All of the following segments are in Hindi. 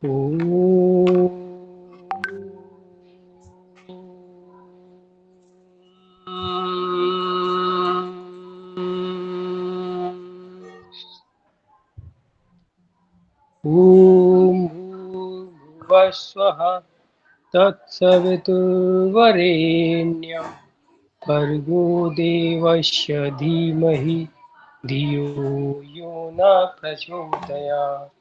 ॐ भूर्भुवस्वः तत्सवितुर्वरेण्यं भर्गो देवस्य धीमहि धियो यो न प्रचोदयात्।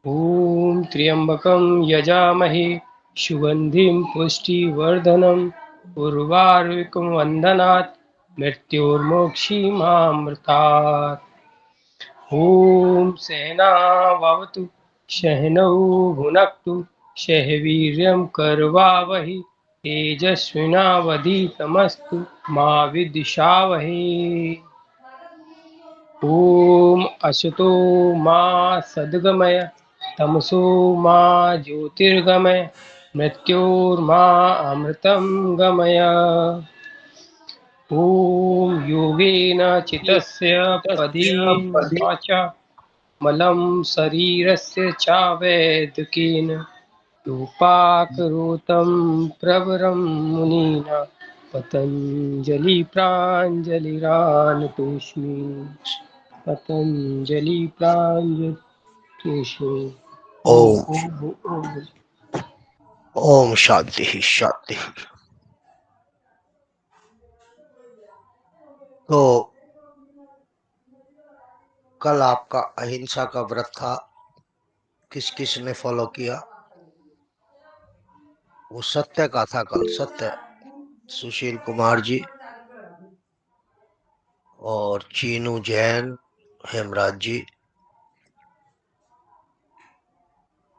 ॐ त्र्यम्बकं यजामहे सुगन्धिं पुष्टिवर्धनम् उर्वारुकं वन्दनात् मृत्योर्मोक्षीमामृतात्। ॐ सहनाववतु सहनौ भुनक्तु सह वीर्यं करवावहै तेजस्विनावधीतमस्तु मा विद्विषावहै। ॐ असतो मा सद्गमय तमसो मा ज्योतिर्गमय मृत्योर्मा अमृतं गमय। ॐ योगेन चित्तस्य पदेन वाचा मलं शरीरस्य चावेदकेन योपाकरोतं प्रवरं मुनिना पतञ्जलिप्राञ्जलिरानतोऽस्मि। पतञ्जलिप्राञ्जलितोऽस्मि। ॐ ओम ॐ ॐ। ओम शांति ही शांति। तो कल आपका अहिंसा का व्रत था, किस किस ने फॉलो किया? वो सत्य का था कल। सत्य सुशील कुमार जी और चीनू जैन, हेमराज जी।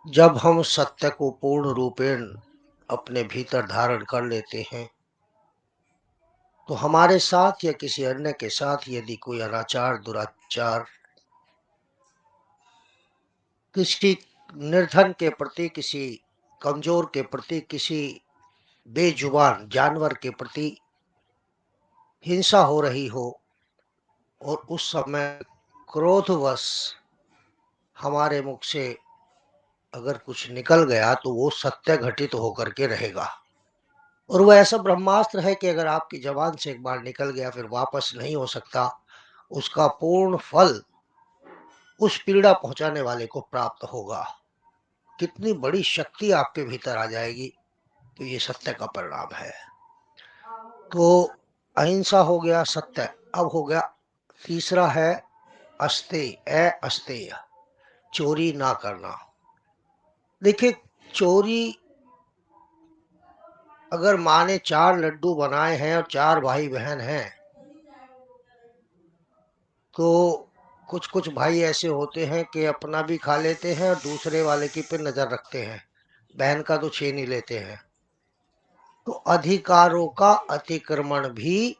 जब हम सत्य को पूर्ण रूपेण अपने भीतर धारण कर लेते हैं तो हमारे साथ या किसी अन्य के साथ यदि कोई अनाचार, दुराचार, किसी निर्धन के प्रति, किसी कमजोर के प्रति, किसी बेजुबान जानवर के प्रति हिंसा हो रही हो और उस समय क्रोधवश हमारे मुख से अगर कुछ निकल गया तो वो सत्य घटित होकर के रहेगा। और वो ऐसा ब्रह्मास्त्र है कि अगर आपकी जबान से एक बार निकल गया फिर वापस नहीं हो सकता। उसका पूर्ण फल उस पीड़ा पहुंचाने वाले को प्राप्त होगा। कितनी बड़ी शक्ति आपके भीतर आ जाएगी, तो ये सत्य का परिणाम है। तो अहिंसा हो गया सत्य। अब हो गया तीसरा है अस्तेय, अस्तेय, चोरी ना करना। देखिए, चोरी, अगर माँ ने 4 लड्डू बनाए हैं और 4 भाई बहन हैं तो कुछ कुछ भाई ऐसे होते हैं कि अपना भी खा लेते हैं और दूसरे वाले की पे नजर रखते हैं, बहन का तो छीन ही लेते हैं। तो अधिकारों का अतिक्रमण भी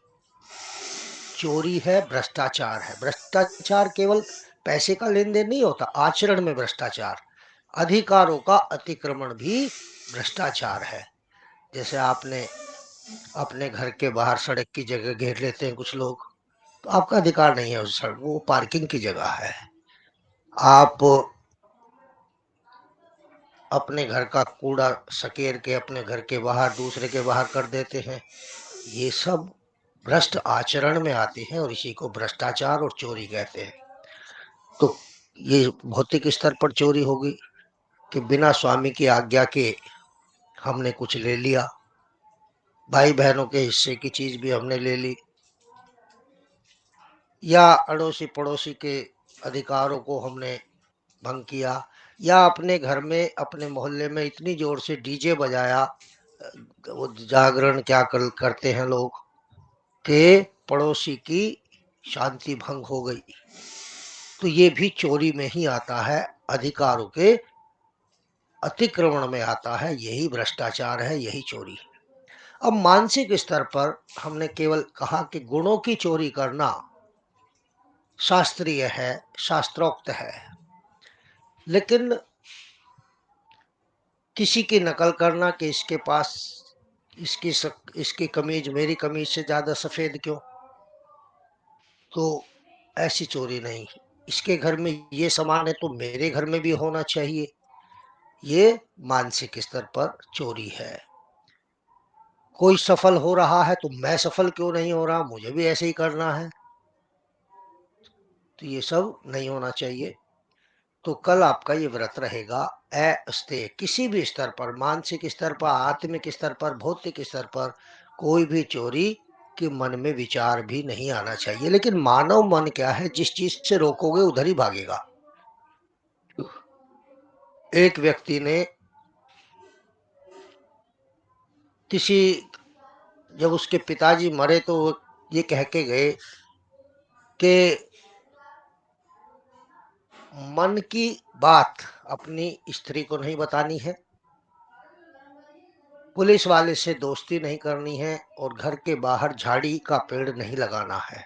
चोरी है, भ्रष्टाचार है। भ्रष्टाचार केवल पैसे का लेन देन नहीं होता, आचरण में भ्रष्टाचार। अधिकारों का अतिक्रमण भी भ्रष्टाचार है। जैसे आपने अपने घर के बाहर सड़क की जगह घेर लेते हैं कुछ लोग, तो आपका अधिकार नहीं है उस सड़क, वो पार्किंग की जगह है। आप अपने घर का कूड़ा सकेर के अपने घर के बाहर दूसरे के बाहर कर देते हैं, ये सब भ्रष्ट आचरण में आते हैं और इसी को भ्रष्टाचार और चोरी कहते हैं। तो ये भौतिक स्तर पर चोरी होगी कि बिना स्वामी की आज्ञा के हमने कुछ ले लिया, भाई बहनों के हिस्से की चीज भी हमने ले ली, या अड़ोसी पड़ोसी के अधिकारों को हमने भंग किया, या अपने घर में अपने मोहल्ले में इतनी जोर से डीजे बजाया, वो जागरण क्या करते हैं लोग, कि पड़ोसी की शांति भंग हो गई। तो ये भी चोरी में ही आता है, अधिकारों के अतिक्रमण में आता है। यही भ्रष्टाचार है, यही चोरी। अब मानसिक स्तर पर हमने केवल कहा कि गुणों की चोरी करना शास्त्रीय है, शास्त्रोक्त है, लेकिन किसी की नकल करना कि इसके पास इसकी कमीज मेरी कमीज से ज्यादा सफेद क्यों, तो ऐसी चोरी नहीं। इसके घर में ये सामान है तो मेरे घर में भी होना चाहिए, ये मानसिक स्तर पर चोरी है। कोई सफल हो रहा है तो मैं सफल क्यों नहीं हो रहा, मुझे भी ऐसे ही करना है, तो ये सब नहीं होना चाहिए। तो कल आपका ये व्रत रहेगा अस्तेय। किसी भी स्तर पर, मानसिक स्तर पर, आत्मिक स्तर पर, भौतिक स्तर पर, कोई भी चोरी के मन में विचार भी नहीं आना चाहिए। लेकिन मानव मन क्या है, जिस चीज से रोकोगे उधर ही भागेगा। एक व्यक्ति ने किसी, जब उसके पिताजी मरे तो वो ये कह के गए कि मन की बात अपनी स्त्री को नहीं बतानी है, पुलिस वाले से दोस्ती नहीं करनी है, और घर के बाहर झाड़ी का पेड़ नहीं लगाना है।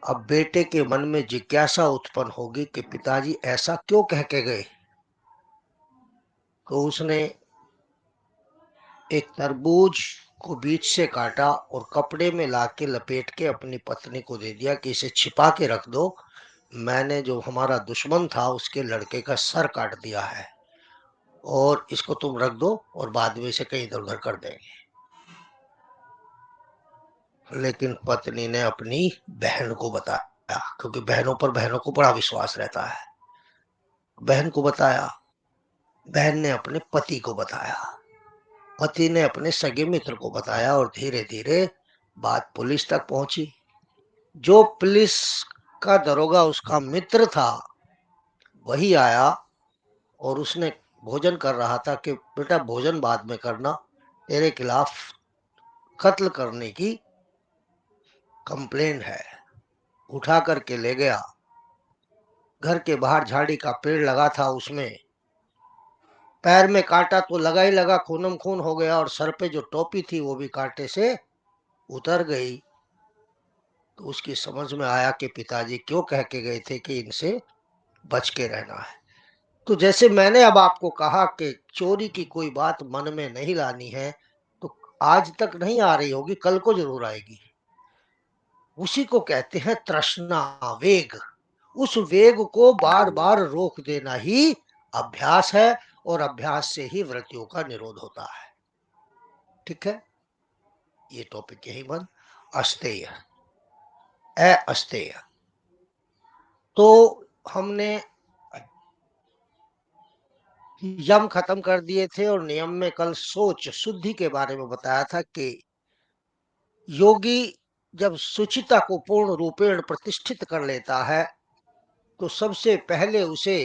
अब बेटे के मन में जिज्ञासा उत्पन्न होगी कि पिताजी ऐसा क्यों कह के गए। तो उसने एक तरबूज को बीच से काटा और कपड़े में लाके लपेट के अपनी पत्नी को दे दिया कि इसे छिपा के रख दो, मैंने जो हमारा दुश्मन था उसके लड़के का सर काट दिया है, और इसको तुम रख दो और बाद में इसे कहीं इधर उधर कर देंगे। लेकिन पत्नी ने अपनी बहन को बताया, क्योंकि बहनों को बड़ा विश्वास रहता है। बहन को बताया, बहन ने अपने पति को बताया, पति ने अपने सगे मित्र को बताया, और धीरे धीरे बात पुलिस तक पहुंची। जो पुलिस का दरोगा उसका मित्र था वही आया, और उसने भोजन कर रहा था कि बेटा भोजन बाद में करना, तेरे खिलाफ कत्ल करने की कंप्लेन है। उठा करके ले गया, घर के बाहर झाड़ी का पेड़ लगा था, उसमें पैर में काटा तो लगा ही लगा, खूनम खून हो गया, और सर पे जो टोपी थी वो भी कांटे से उतर गई। तो उसकी समझ में आया कि पिताजी क्यों कह के गए थे कि इनसे बच के रहना है। तो जैसे मैंने अब आपको कहा कि चोरी की कोई बात मन में नहीं लानी है, तो आज तक नहीं आ रही होगी, कल को जरूर आएगी। उसी को कहते हैं तृष्णा, वेग। उस वेग को बार बार रोक देना ही अभ्यास है, और अभ्यास से ही वृत्तियों का निरोध होता है। ठीक है, ये टॉपिक यही बंद। अस्तेय, अस्तेय। तो हमने यम खत्म कर दिए थे, और नियम में कल सोच शुद्धि के बारे में बताया था कि योगी जब सुचिता को पूर्ण रूपेण प्रतिष्ठित कर लेता है तो सबसे पहले उसे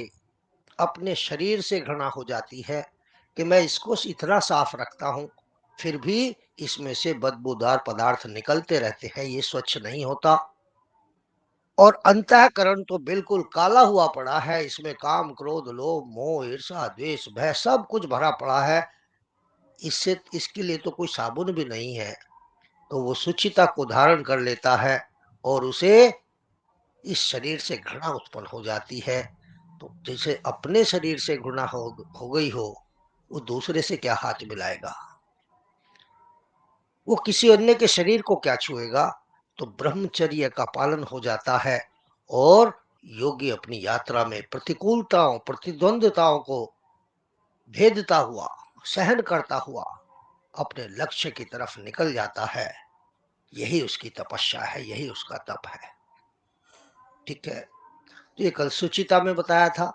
अपने शरीर से घृणा हो जाती है कि मैं इसको इतना साफ रखता हूं, फिर भी इसमें से बदबूदार पदार्थ निकलते रहते हैं, ये स्वच्छ नहीं होता। और अंतःकरण तो बिल्कुल काला हुआ पड़ा है, इसमें काम क्रोध लोभ मोह ईर्षा द्वेष भय सब कुछ भरा पड़ा है, इससे इसके लिए तो कोई साबुन भी नहीं है। तो वो सुचिता को धारण कर लेता है, और उसे इस शरीर से घृणा उत्पन्न हो जाती है। तो जैसे अपने शरीर से घृणा हो गई हो, वो दूसरे से क्या हाथ मिलाएगा, वो किसी अन्य के शरीर को क्या छुएगा। तो ब्रह्मचर्य का पालन हो जाता है, और योगी अपनी यात्रा में प्रतिकूलताओं प्रतिद्वंदताओं को भेदता हुआ, सहन करता हुआ अपने लक्ष्य की तरफ निकल जाता है। यही उसकी तपस्या है, यही उसका तप है। ठीक है, तो ये कल सुचिता में बताया था।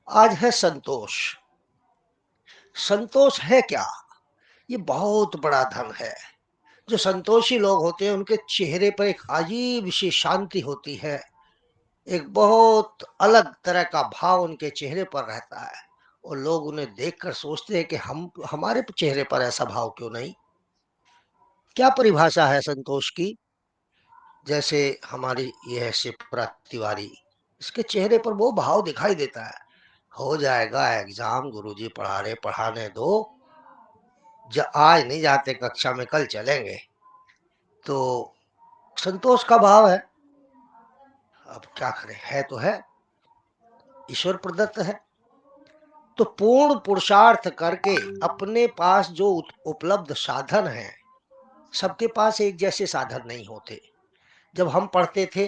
आज है संतोष। संतोष है क्या, ये बहुत बड़ा धन है। जो संतोषी लोग होते हैं उनके चेहरे पर एक अजीब सी शांति होती है, एक बहुत अलग तरह का भाव उनके चेहरे पर रहता है, और लोग उन्हें देखकर सोचते हैं कि हम हमारे चेहरे पर ऐसा भाव क्यों नहीं। क्या परिभाषा है संतोष की। जैसे हमारी ये है शिप्रा तिवारी, इसके चेहरे पर वो भाव दिखाई देता है, हो जाएगा एग्जाम, गुरुजी पढ़ा रहे, पढ़ाने दो, आज नहीं जाते कक्षा में कल चलेंगे। तो संतोष का भाव है। अब क्या करें, है तो है, ईश्वर प्रदत्त है। तो पूर्ण पुरुषार्थ करके अपने पास जो उपलब्ध साधन है, सबके पास एक जैसे साधन नहीं होते। जब हम पढ़ते थे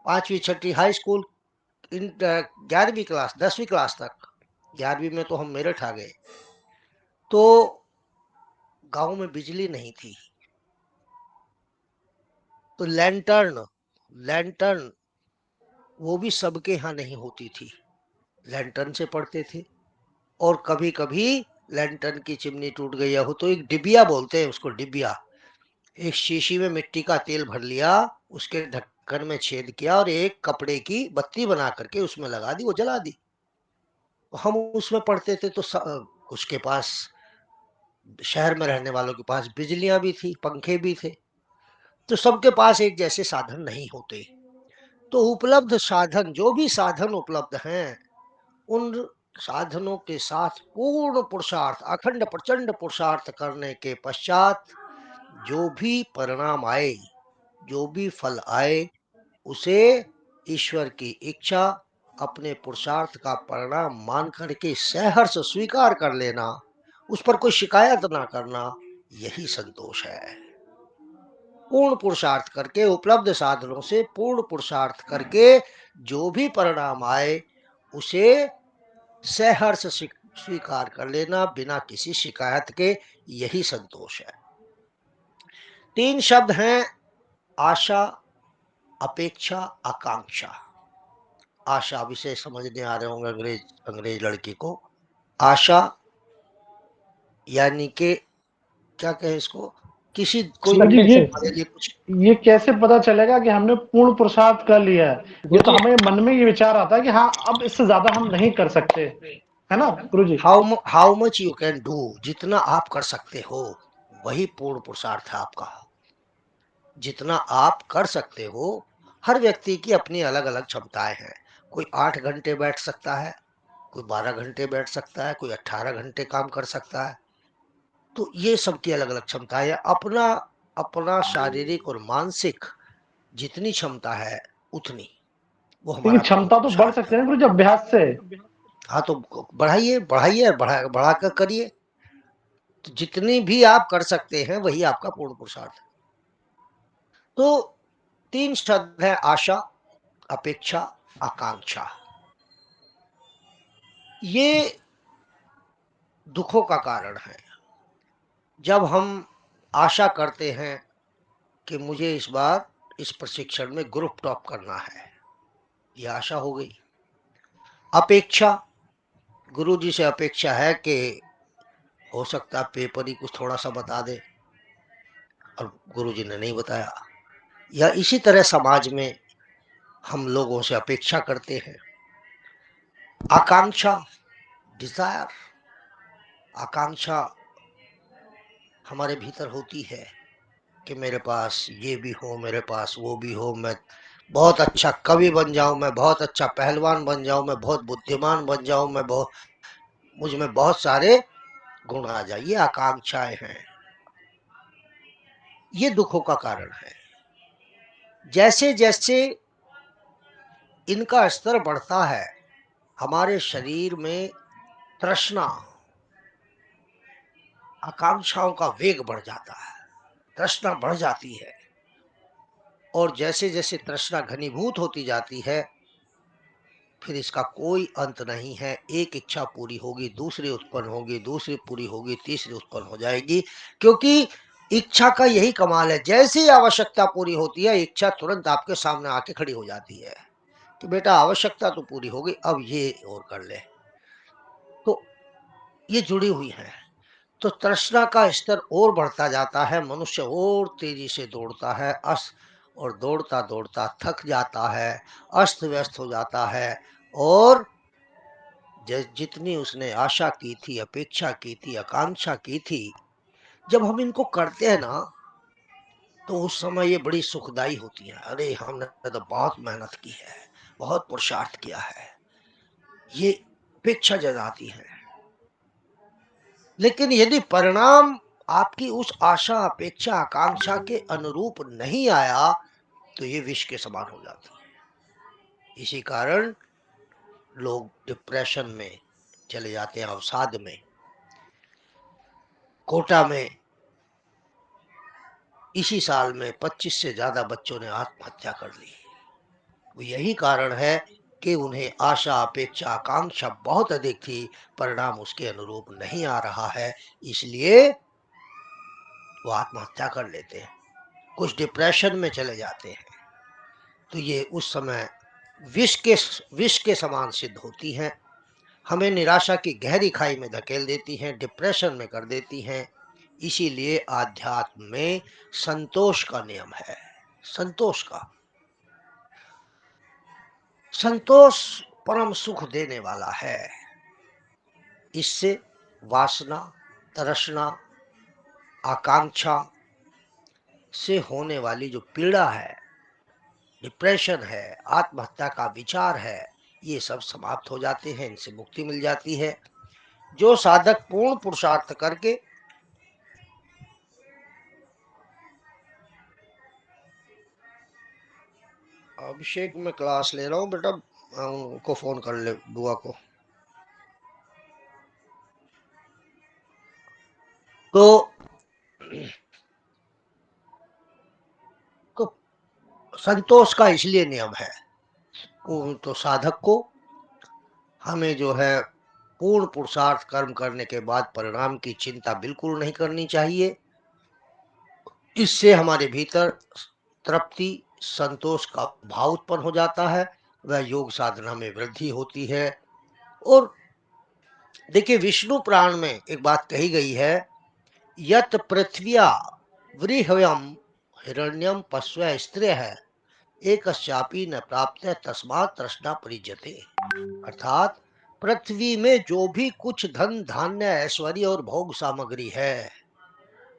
5वीं 6वीं हाई स्कूल 11वीं क्लास 10वीं क्लास तक, 11वीं में तो हम मेरठ आ गए, तो गांव में बिजली नहीं थी, तो लैंटर्न लैंटर्न वो भी सबके यहाँ नहीं होती थी, लैंटर्न से पढ़ते थे। और कभी कभी लैंटर्न की चिमनी टूट गई हो तो एक डिबिया बोलते हैं उसको, डिबिया, एक शीशी में मिट्टी का तेल भर लिया, उसके ढक्कन में छेद किया और एक कपड़े की बत्ती बना करके उसमें लगा दी, वो जला दी। हम उसमें पढ़ते थे, तो कुछ के पास, शहर में रहने वालों के पास बिजलियां भी थी, पंखे भी थे, तो सबके पास एक जैसे साधन नहीं होते। तो उपलब्ध साधन, जो भी साधन उपलब्ध हैं, उन साधनों के साथ पूर्ण पुरुषार्थ, अखंड प्रचंड पुरुषार्थ करने के पश्चात जो भी परिणाम आए, जो भी फल आए, उसे ईश्वर की इच्छा, अपने पुरुषार्थ का परिणाम मान करके सहर्ष स्वीकार कर लेना, उस पर कोई शिकायत ना करना, यही संतोष है। पूर्ण पुरुषार्थ करके, उपलब्ध साधनों से पूर्ण पुरुषार्थ करके जो भी परिणाम आए उसे सहर्ष स्वीकार कर लेना, बिना किसी शिकायत के, यही संतोष है। 3 शब्द हैं, आशा, अपेक्षा, आकांक्षा। आशा विषय समझने आ रहे होंगे अंग्रेज अंग्रेज लड़की को। आशा यानी कि क्या कहें इसको, किसी कोई गुरु जी हमारे लिए कुछ, ये कैसे पता चलेगा कि हमने पूर्ण पुरुषार्थ कर लिया है? ये तो हमें मन में ये विचार आता है कि हाँ अब इससे ज्यादा हम नहीं कर सकते, है ना Guru ji? How much you can do, जितना आप कर सकते हो वही पूर्ण पुरुषार्थ है आपका। जितना आप कर सकते हो, हर व्यक्ति की अपनी अलग अलग क्षमताएं हैं। कोई 8 घंटे बैठ सकता है, कोई 12 घंटे बैठ सकता है, कोई 18 घंटे काम कर सकता है। तो ये सबकी अलग अलग क्षमताएं है। अपना अपना शारीरिक और मानसिक जितनी क्षमता है उतनी, वो लेकिन हमारा पूर्ण क्षमता तो बढ़ पुरुषार्थ सकते है। हैं गुरु जी अभ्यास से। हाँ, तो बढ़ाइए बढ़ाइए, बढ़ा कर करिए, तो जितनी भी आप कर सकते हैं वही आपका पूर्ण पुरुषार्थ है। तो 3 शब्द है, आशा, अपेक्षा, आकांक्षा। ये दुखों का कारण है। जब हम आशा करते हैं कि मुझे इस बार इस प्रशिक्षण में ग्रुप टॉप करना है, ये आशा हो गई। अपेक्षा, गुरु जी से अपेक्षा है कि हो सकता है पेपर ही कुछ थोड़ा सा बता दे, और गुरु जी ने नहीं बताया। या इसी तरह समाज में हम लोगों से अपेक्षा करते हैं। आकांक्षा, डिजायर, आकांक्षा हमारे भीतर होती है कि मेरे पास ये भी हो, मेरे पास वो भी हो, मैं बहुत अच्छा कवि बन जाऊं, मैं बहुत अच्छा पहलवान बन जाऊं, मैं बहुत बुद्धिमान बन जाऊं, मैं बहुत, मुझ में बहुत सारे गुण आ जाए। ये आकांक्षाएं हैं, ये दुखों का कारण है। जैसे जैसे इनका स्तर बढ़ता है, हमारे शरीर में तृष्णा, आकांक्षाओं का वेग बढ़ जाता है, तृष्णा बढ़ जाती है। और जैसे जैसे तृष्णा घनीभूत होती जाती है, फिर इसका कोई अंत नहीं है। एक इच्छा पूरी होगी, दूसरी उत्पन्न होगी, दूसरी पूरी होगी, तीसरी उत्पन्न हो जाएगी। क्योंकि इच्छा का यही कमाल है, जैसे ही आवश्यकता पूरी होती है, इच्छा तुरंत आपके सामने आके खड़ी हो जाती है कि बेटा आवश्यकता तो पूरी हो गई, अब ये और कर ले। तो ये जुड़ी हुई है। तो तृष्णा का स्तर और बढ़ता जाता है, मनुष्य और तेजी से दौड़ता है, और दौड़ता दौड़ता थक जाता है, अस्त व्यस्त हो जाता है। और जितनी उसने आशा की थी, अपेक्षा की थी, आकांक्षा की थी, जब हम इनको करते हैं ना, तो उस समय ये बड़ी सुखदाई होती है। अरे हमने तो बहुत मेहनत की है, बहुत पुरुषार्थ किया है, ये अपेक्षा जगाती है। लेकिन यदि परिणाम आपकी उस आशा, अपेक्षा, आकांक्षा के अनुरूप नहीं आया, तो ये विष के समान हो जाती है। इसी कारण लोग डिप्रेशन में चले जाते हैं, अवसाद में। कोटा में इसी साल में 25 से ज्यादा बच्चों ने आत्महत्या कर ली। वो यही कारण है कि उन्हें आशा अपेक्षा आकांक्षा बहुत अधिक थी, परिणाम उसके अनुरूप नहीं आ रहा है, इसलिए वो आत्महत्या कर लेते हैं, कुछ डिप्रेशन में चले जाते हैं। तो ये उस समय विष के समान सिद्ध होती हैं, हमें निराशा की गहरी खाई में धकेल देती हैं, डिप्रेशन में कर देती हैं। इसीलिए आध्यात्म में संतोष का नियम है। संतोष परम सुख देने वाला है। इससे वासना, तृष्णा, आकांक्षा से होने वाली जो पीड़ा है, डिप्रेशन है, आत्महत्या का विचार है, ये सब समाप्त हो जाते हैं, इनसे मुक्ति मिल जाती है। जो साधक पूर्ण पुरुषार्थ करके अभिषेक में क्लास ले रहा हूँ बेटा, उनको फोन कर ले बुआ को। तो संतोष का इसलिए नियम है, तो साधक को हमें जो है पूर्ण पुरुषार्थ कर्म करने के बाद परिणाम की चिंता बिल्कुल नहीं करनी चाहिए। इससे हमारे भीतर तृप्ति, संतोष का भाव उत्पन्न हो जाता है, वह योग साधना में वृद्धि होती है। और देखिए विष्णु पुराण में एक बात कही गई है, यत पृथ्व्या व्रीह्यम हिरण्यम पश्व स्त्रियः एकस्यापि न प्राप्त तस्मात् तृष्णा परिजते। अर्थात पृथ्वी में जो भी कुछ धन धान्य ऐश्वर्य और भोग सामग्री है,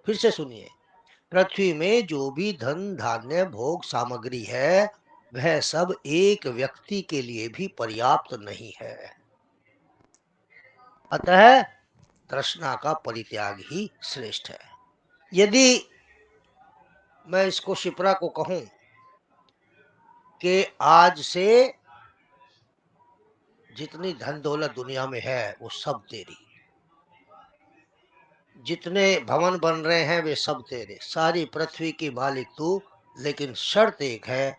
फिर से सुनिए, पृथ्वी में जो भी धन धान्य भोग सामग्री है, वह सब एक व्यक्ति के लिए भी पर्याप्त नहीं है। अतः तृष्णा का परित्याग ही श्रेष्ठ है। यदि मैं इसको शिप्रा को कहूं कि आज से जितनी धन दौलत दुनिया में है वो सब तेरी, जितने भवन बन रहे हैं वे सब तेरे, सारी पृथ्वी की मालिक तू, लेकिन शर्त एक है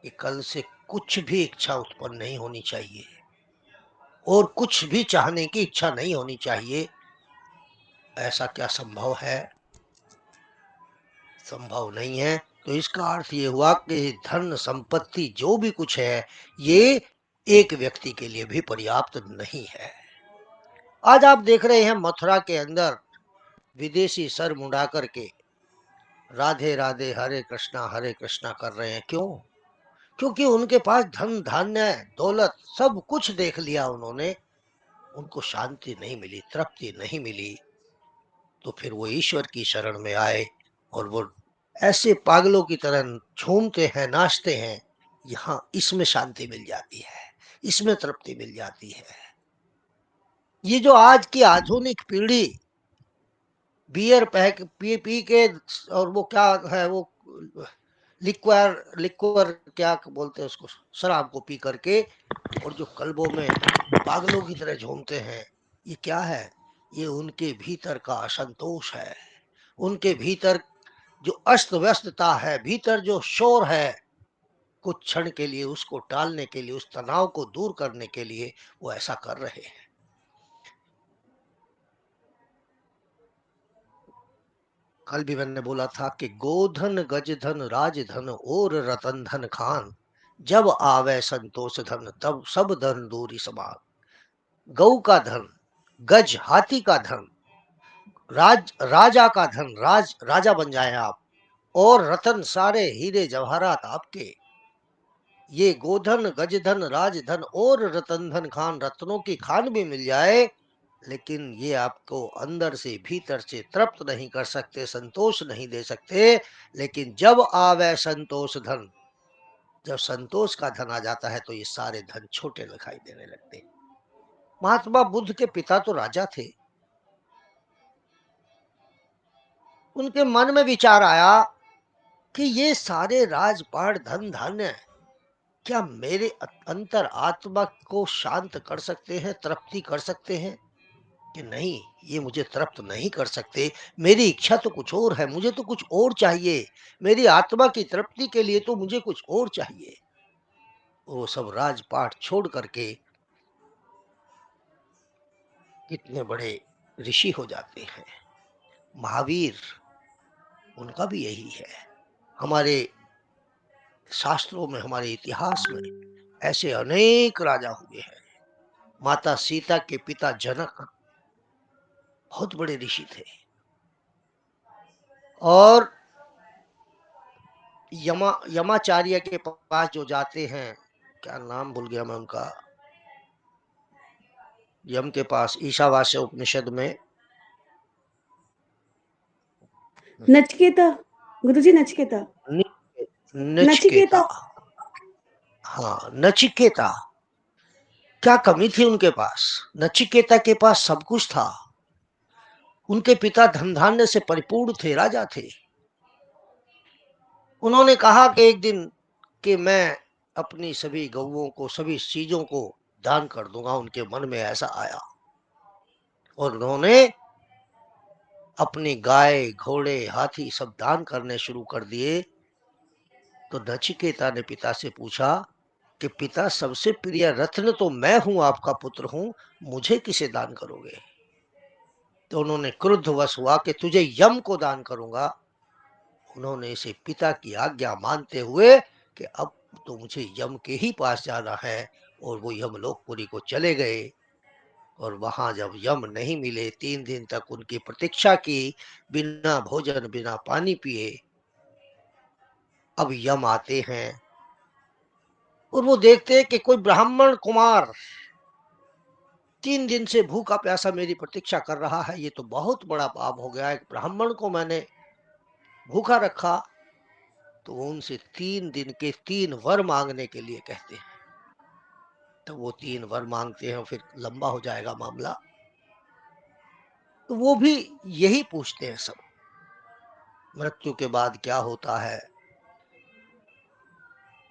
कि कल से कुछ भी इच्छा उत्पन्न नहीं होनी चाहिए और कुछ भी चाहने की इच्छा नहीं होनी चाहिए। ऐसा क्या संभव है? संभव नहीं है। तो इसका अर्थ ये हुआ कि धन संपत्ति जो भी कुछ है, ये एक व्यक्ति के लिए भी पर्याप्त नहीं है। आज आप देख रहे हैं मथुरा के अंदर विदेशी सर मुंडा करके राधे राधे हरे कृष्णा कर रहे हैं। क्यों? क्योंकि उनके पास धन धान्य दौलत सब कुछ देख लिया उन्होंने, उनको शांति नहीं मिली, तृप्ति नहीं मिली। तो फिर वो ईश्वर की शरण में आए और वो ऐसे पागलों की तरह झूमते हैं, नाचते हैं। यहाँ इसमें शांति मिल जाती है, इसमें तृप्ति मिल जाती है। ये जो आज की आधुनिक पीढ़ी बियर पैक पी पी के, और वो क्या है, वो लिक्वर क्या बोलते हैं उसको, शराब को पी करके, और जो कल्बों में पागलों की तरह झूमते हैं, ये क्या है? ये उनके भीतर का असंतोष है, उनके भीतर जो अस्त व्यस्तता है, भीतर जो शोर है, कुछ क्षण के लिए उसको टालने के लिए, उस तनाव को दूर करने के लिए वो ऐसा कर रहे हैं। कल भी मैंने बोला था कि गोधन गजधन राजधन और रतन धन खान, जब आवे संतोष धन तब सब धन दूरी समान। गौ का धन, गज हाथी का धन, राजा का धन, राजा बन जाए आप, और रतन सारे हीरे जवाहरात आपके। ये गोधन गजधन राजधन और रतन धन खान, रत्नों की खान भी मिल जाए, लेकिन ये आपको अंदर से भीतर से तृप्त नहीं कर सकते, संतोष नहीं दे सकते। लेकिन जब आवे संतोष धन, जब संतोष का धन आ जाता है तो ये सारे धन छोटे दिखाई देने लगते। महात्मा बुद्ध के पिता तो राजा थे, उनके मन में विचार आया कि ये सारे राजपाट धन धान्य क्या मेरे अंतर आत्मा को शांत कर सकते हैं, तृप्ति कर सकते हैं? कि नहीं, ये मुझे तृप्त नहीं कर सकते। मेरी इच्छा तो कुछ और है, मुझे तो कुछ और चाहिए, मेरी आत्मा की तृप्ति के लिए तो मुझे कुछ और चाहिए। वो सब राजपाट छोड़ करके कितने बड़े ऋषि हो जाते हैं। महावीर, उनका भी यही है। हमारे शास्त्रों में, हमारे इतिहास में ऐसे अनेक राजा हुए हैं। माता सीता के पिता जनक बहुत बड़े ऋषि थे। और यमाचार्य के पास जो जाते हैं, क्या नाम भूल गया मैं उनका, यम के पास ईशावास्य उपनिषद में नचिकेता, गुरुजी नचिकेता, नचिकेता। नचिकेता। हाँ, नचिकेता। क्या कमी थी उनके पास? नचिकेता के पास सब कुछ था। उनके पिता धन धान्य से परिपूर्ण थे, राजा थे। उन्होंने कहा कि एक दिन कि मैं अपनी सभी गौओं को, सभी चीजों को दान कर दूंगा। उनके मन में ऐसा आया और उन्होंने अपनी गाय, घोड़े, हाथी सब दान करने शुरू कर दिए। तो नचिकेता ने पिता से पूछा कि पिता, सबसे प्रिय रत्न तो मैं हूं, आपका पुत्र हूं, मुझे किसे दान करोगे? तो उन्होंने क्रुद्धवश हुआ कि तुझे यम को दान करूंगा। उन्होंने इसे पिता की आज्ञा मानते हुए कि अब तो मुझे यम के ही पास जाना है, और वो यमलोकपुरी को चले गए। और वहां जब यम नहीं मिले, 3 दिन तक उनकी प्रतीक्षा की, बिना भोजन बिना पानी पिए। अब यम आते हैं और वो देखते हैं कि कोई ब्राह्मण कुमार 3 दिन से भूखा प्यासा मेरी प्रतीक्षा कर रहा है। ये तो बहुत बड़ा पाप हो गया, एक ब्राह्मण को मैंने भूखा रखा। तो वो उनसे 3 दिन के 3 वर मांगने के लिए कहते हैं। तो वो 3 वर मांगते हैं, फिर लंबा हो जाएगा मामला। तो वो भी यही पूछते हैं सब, मृत्यु के बाद क्या होता है,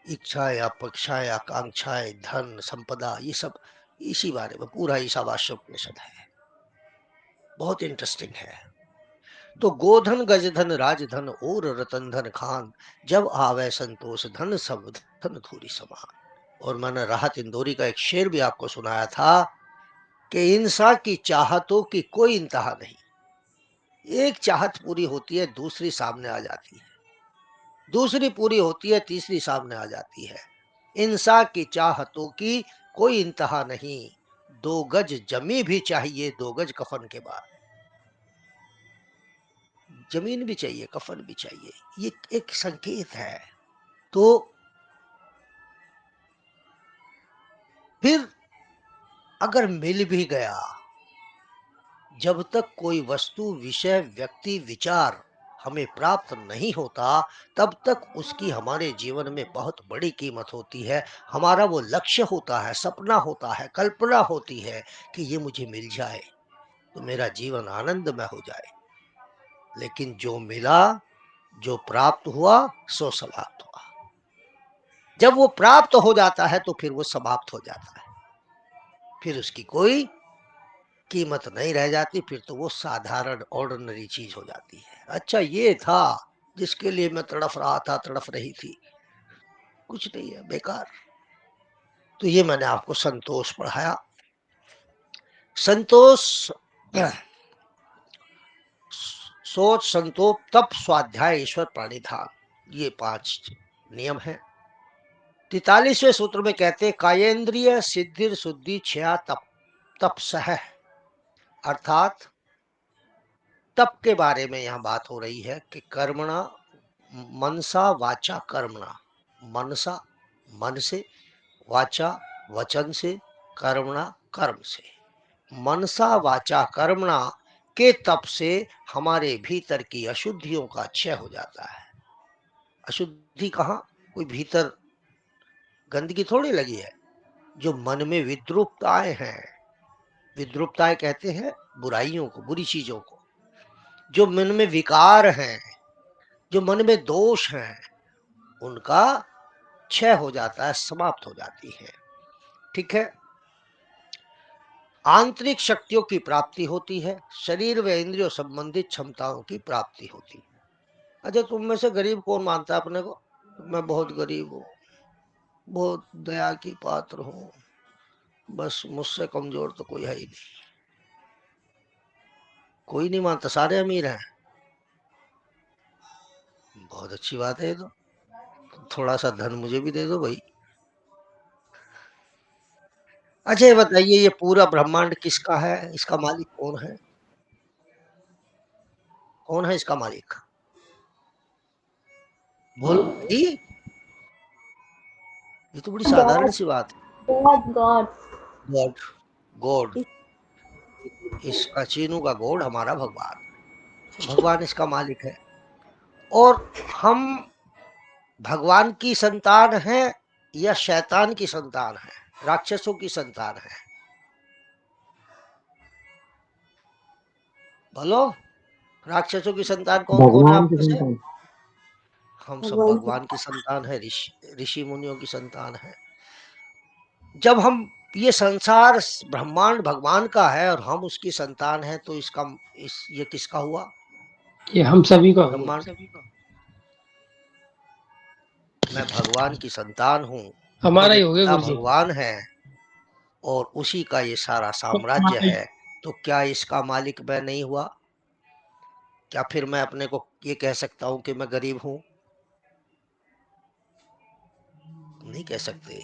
इच्छाएं, अपेक्षाएं, आकांक्षाएं, धन संपदा, ये सब इसी बारे में पूरा ईशावास्य उपनिषद है। बहुत इंटरेस्टिंग है। तो गोधन, गजधन, राजधन और रतन धन खान, जब आवे संतोष धन, सब धन थोड़ी समान। और मैंने राहत इंदौरी का एक शेर भी आपको सुनाया था कि इंसान की चाहतों की कोई इंतहा नहीं। एक चाहत पूरी होती है, दूसरी सामने आ जाती है, दूसरी पूरी होती है, तीसरी सामने आ जाती है। इंसान की चाहतों की कोई इंतहा नहीं, 2 गज जमी भी चाहिए, 2 गज कफन के बाद। जमीन भी चाहिए, कफन भी चाहिए, ये एक संकेत है। तो फिर अगर मिल भी गया, जब तक कोई वस्तु, विषय, व्यक्ति, विचार हमें प्राप्त नहीं होता, तब तक उसकी हमारे जीवन में बहुत बड़ी कीमत होती है। हमारा वो लक्ष्य होता है, सपना होता है, कल्पना होती है कि ये मुझे मिल जाए तो मेरा जीवन आनंदमय हो जाए। लेकिन जो मिला, जो प्राप्त हुआ, सो समाप्त हुआ। जब वो प्राप्त हो जाता है तो फिर वो समाप्त हो जाता है, फिर उसकी कोई कीमत नहीं रह जाती। फिर तो वो साधारण ऑर्डिनरी चीज हो जाती है। अच्छा, ये था जिसके लिए मैं तड़फ रहा था, तड़फ रही थी, कुछ नहीं है, बेकार। तो ये मैंने आपको संतोष पढ़ाया। संतोष, सोच, संतोष, तप, स्वाध्याय, ईश्वर, प्राणिधान, ये 5 नियम हैं। 43वें सूत्र में कहते हैं, कायेंद्रिय सिद्धिर शुद्धि क्षया तप, तप सह। अर्थात तप के बारे में यहाँ बात हो रही है कि कर्मणा, मनसा वाचा कर्मणा, मनसा मन से, वाचा वचन से, कर्मणा कर्म से। मनसा वाचा कर्मणा के तप से हमारे भीतर की अशुद्धियों का क्षय हो जाता है। अशुद्धि कहाँ, कोई भीतर गंदगी थोड़ी लगी है। जो मन में विद्रुपताएं हैं, विद्रुपताएं कहते हैं बुराइयों को, बुरी चीजों को। जो मन में विकार हैं, जो मन में दोष हैं, उनका क्षय हो जाता है, समाप्त हो जाती है। ठीक है। आंतरिक शक्तियों की प्राप्ति होती है, शरीर व इंद्रियों संबंधित क्षमताओं की प्राप्ति होती है। अच्छा, तुम में से गरीब कौन मानता है अपने को? मैं बहुत गरीब हूँ, बहुत दया की पात्र हूँ, बस मुझसे कमजोर तो कोई है ही नहीं। कोई नहीं मानता, सारे अमीर हैं। बहुत अच्छी बात है ये तो, थोड़ा सा धन मुझे भी दे दो भाई। अच्छा ये बताइए, ये पूरा ब्रह्मांड किसका है? इसका मालिक कौन है? कौन है इसका मालिक? बोल भाई, ये तो बड़ी साधारण God, सी बात है। God. God, God. इसका चीनू का गॉड हमारा भगवान, भगवान इसका मालिक है। और हम भगवान की संतान हैं या शैतान की संतान है, राक्षसों की संतान है? बोलो, राक्षसों की संतान कौन कौन है भगवान आप की में से? संतान। हम सब भगवान की भगवान की संतान है, ऋषि मुनियों की संतान है। जब हम ये संसार ब्रह्मांड भगवान का है और हम उसकी संतान है, तो इसका ये किसका हुआ? ये हम सभी का हुआ। ब्रह्मांड। मैं भगवान की संतान हूँ, वो हमारा ही जब हो गया बड़ा गुरु जी। भगवान है और उसी का ये सारा साम्राज्य है, तो क्या इसका मालिक मैं नहीं हुआ? क्या फिर मैं अपने को ये कह सकता हूँ कि मैं गरीब हूँ? नहीं कह सकते।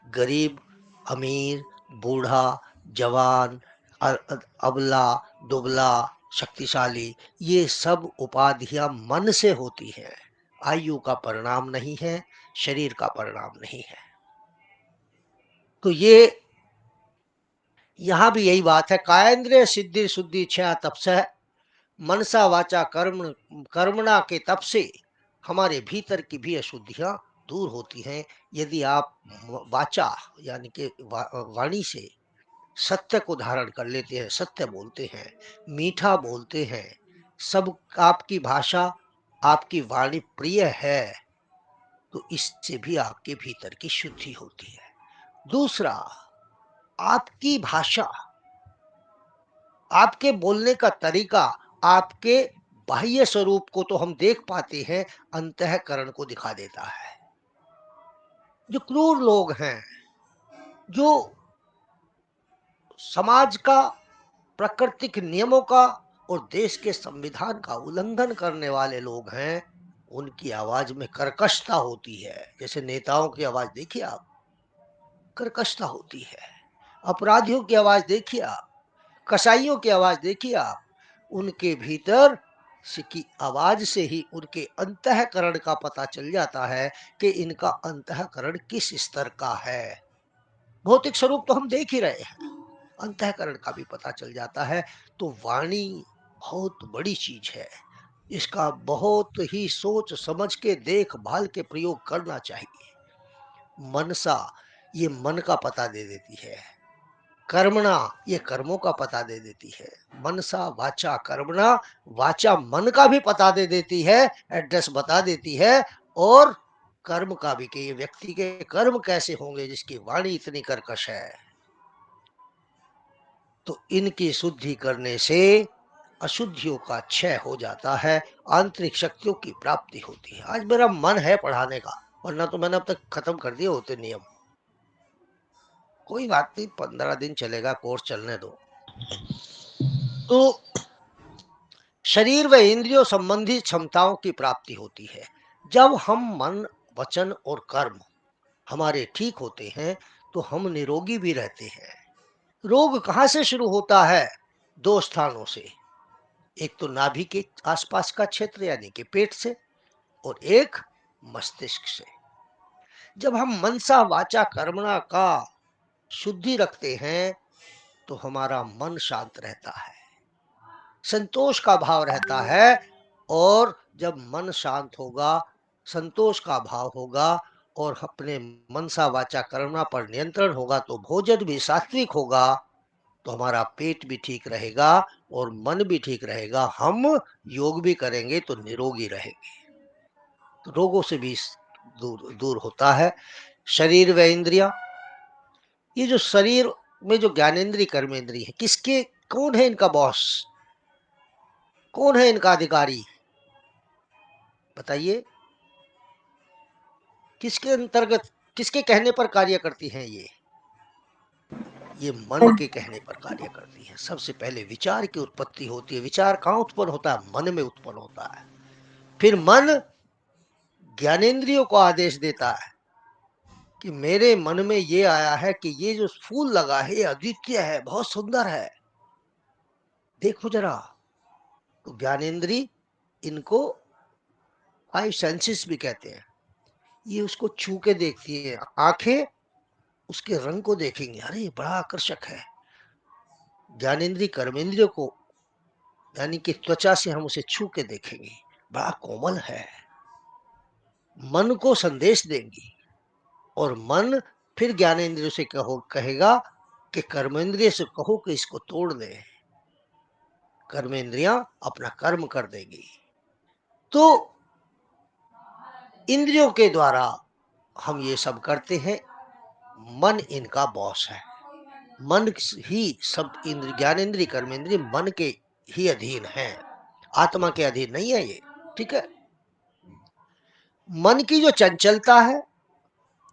गरीब, अमीर, बूढ़ा, जवान, अबला, दुबला, शक्तिशाली, ये सब उपाधियां मन से होती हैं, आयु का परिणाम नहीं है, शरीर का परिणाम नहीं है। तो ये यहाँ भी यही बात है, कायेंद्रिय सिद्धि शुद्धि इच्छा तपस, मनसा वाचा कर्म कर्मणा के तप से हमारे भीतर की भी अशुद्धियां दूर होती हैं। यदि आप वाचा यानी कि वाणी से सत्य को धारण कर लेते हैं, सत्य बोलते हैं, मीठा बोलते हैं, सब आपकी भाषा, आपकी वाणी प्रिय है, तो इससे भी आपके भीतर की शुद्धि होती है। दूसरा, आपकी भाषा, आपके बोलने का तरीका, आपके बाह्य स्वरूप को तो हम देख पाते हैं, अंतःकरण को दिखा देता है। जो क्रूर लोग हैं, जो समाज का, प्राकृतिक नियमों का और देश के संविधान का उल्लंघन करने वाले लोग हैं, उनकी आवाज में कर्कशता होती है। जैसे नेताओं की आवाज देखिए आप, कर्कशता होती है। अपराधियों की आवाज देखिए आप, कसाईयों की आवाज देखिए आप, उनके भीतर की आवाज से ही उनके अंतःकरण का पता चल जाता है कि इनका अंतःकरण किस स्तर का है। भौतिक स्वरूप तो हम देख ही रहे हैं, अंतःकरण का भी पता चल जाता है। तो वाणी बहुत बड़ी चीज है, इसका बहुत ही सोच समझ के देखभाल के प्रयोग करना चाहिए। मनसा, ये मन का पता दे देती है। कर्मणा, ये कर्मों का पता दे देती है। मनसा वाचा कर्मणा, वाचा मन का भी पता दे देती है, एड्रेस बता देती है। और कर्म का भी, कि ये व्यक्ति के कर्म कैसे होंगे जिसकी वाणी इतनी कर्कश है। तो इनकी शुद्धि करने से अशुद्धियों का क्षय हो जाता है, आंतरिक शक्तियों की प्राप्ति होती है। आज मेरा मन है पढ़ाने का, वरना तो मैंने अब तक खत्म कर दिए होते नियम। कोई बात नहीं, 15 दिन चलेगा, कोर्स चलने दो। तो शरीर व इंद्रियों संबंधी क्षमताओं की प्राप्ति होती है। जब हम मन, वचन और कर्म हमारे ठीक होते हैं, तो हम निरोगी भी रहते हैं। रोग कहाँ से शुरू होता है? दो स्थानों से। एक तो नाभि के आसपास का क्षेत्र यानी कि पेट से, और एक मस्तिष्क से। जब हम मनसा वाचा कर्मणा का शुद्धि रखते हैं, तो हमारा मन शांत रहता है, संतोष का भाव रहता है। और जब मन शांत होगा, संतोष का भाव होगा और अपने मनसा वाचा कर्मणा पर नियंत्रण होगा, तो भोजन भी सात्विक होगा, तो हमारा पेट भी ठीक रहेगा और मन भी ठीक रहेगा। हम योग भी करेंगे तो निरोगी रहेंगे, तो रोगों से भी दूर दूर होता है। शरीर व इंद्रिया, ये जो शरीर में जो ज्ञानेन्द्रीय कर्मेंद्रीय है, किसके, कौन है इनका बॉस, कौन है इनका अधिकारी? बताइए, किसके अंतर्गत किसके कहने पर कार्य करती हैं ये मन के कहने पर कार्य करती है। सबसे पहले विचार की उत्पत्ति होती है। विचार कहाँ उत्पन्न होता है? मन में उत्पन्न होता है। फिर मन ज्ञानेंद्रियों को आदेश देता है कि मेरे मन में ये आया है कि ये जो फूल लगा है ये अद्वितीय है, बहुत सुंदर है, देखो जरा। तो ज्ञानेंद्री, इनको 5 सेंसेस भी कहते हैं, ये उसको छू के देखती है। आंखें उसके रंग को देखेंगे, अरे ये बड़ा आकर्षक है। ज्ञानेंद्री कर्मेंद्रियों को, यानी कि त्वचा से हम उसे छू के देखेंगे, बड़ा कोमल है। मन को संदेश देंगी और मन फिर ज्ञानेंद्रियों से कहेगा कि कर्मेंद्रिय से कहो कि इसको तोड़ दे। कर्मेंद्रियां अपना कर्म कर देगी। तो इंद्रियों के द्वारा हम ये सब करते हैं। मन इनका बॉस है। मन ही सब इंद्र, ज्ञानेंद्रिय कर्मेंद्रिय मन के ही अधीन है, आत्मा के अधीन नहीं है ये। ठीक है। मन की जो चंचलता है,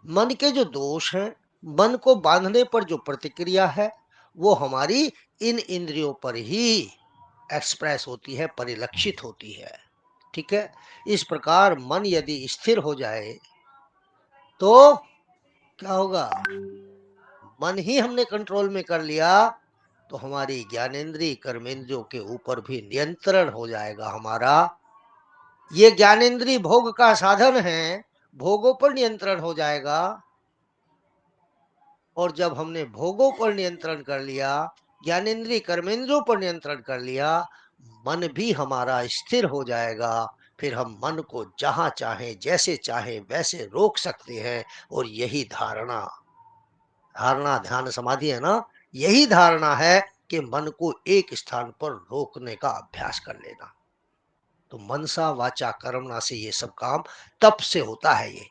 मन के जो दोष हैं, मन को बांधने पर जो प्रतिक्रिया है, वो हमारी इन इंद्रियों पर ही एक्सप्रेस होती है, परिलक्षित होती है। ठीक है। इस प्रकार मन यदि स्थिर हो जाए तो क्या होगा? मन ही हमने कंट्रोल में कर लिया तो हमारी ज्ञानेंद्रिय कर्मेंद्रियों के ऊपर भी नियंत्रण हो जाएगा हमारा। ये ज्ञानेंद्रिय भोग का साधन है, भोगों पर नियंत्रण हो जाएगा। और जब हमने भोगों पर नियंत्रण कर लिया, ज्ञानेंद्रिय कर्मेंद्रियों पर नियंत्रण कर लिया, मन भी हमारा स्थिर हो जाएगा। फिर हम मन को जहां चाहे, जैसे चाहे वैसे रोक सकते हैं। और यही धारणा, ध्यान समाधि है ना, यही धारणा है कि मन को एक स्थान पर रोकने का अभ्यास कर लेना। तो मनसा वाचा कर्मणा से ये सब काम तप से होता है ये।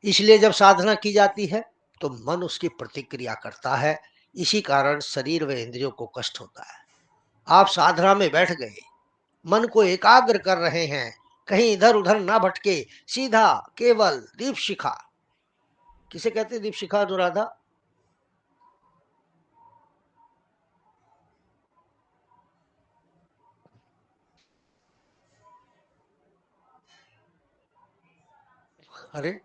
इसलिए जब साधना की जाती है तो मन उसकी प्रतिक्रिया करता है। इसी कारण शरीर व इंद्रियों को कष्ट होता है। आप साधना में बैठ गए, मन को एकाग्र कर रहे हैं, कहीं इधर उधर ना भटके, सीधा केवल दीप शिखा, किसे कहते हैं दीप शिखा अनुराधा? अरे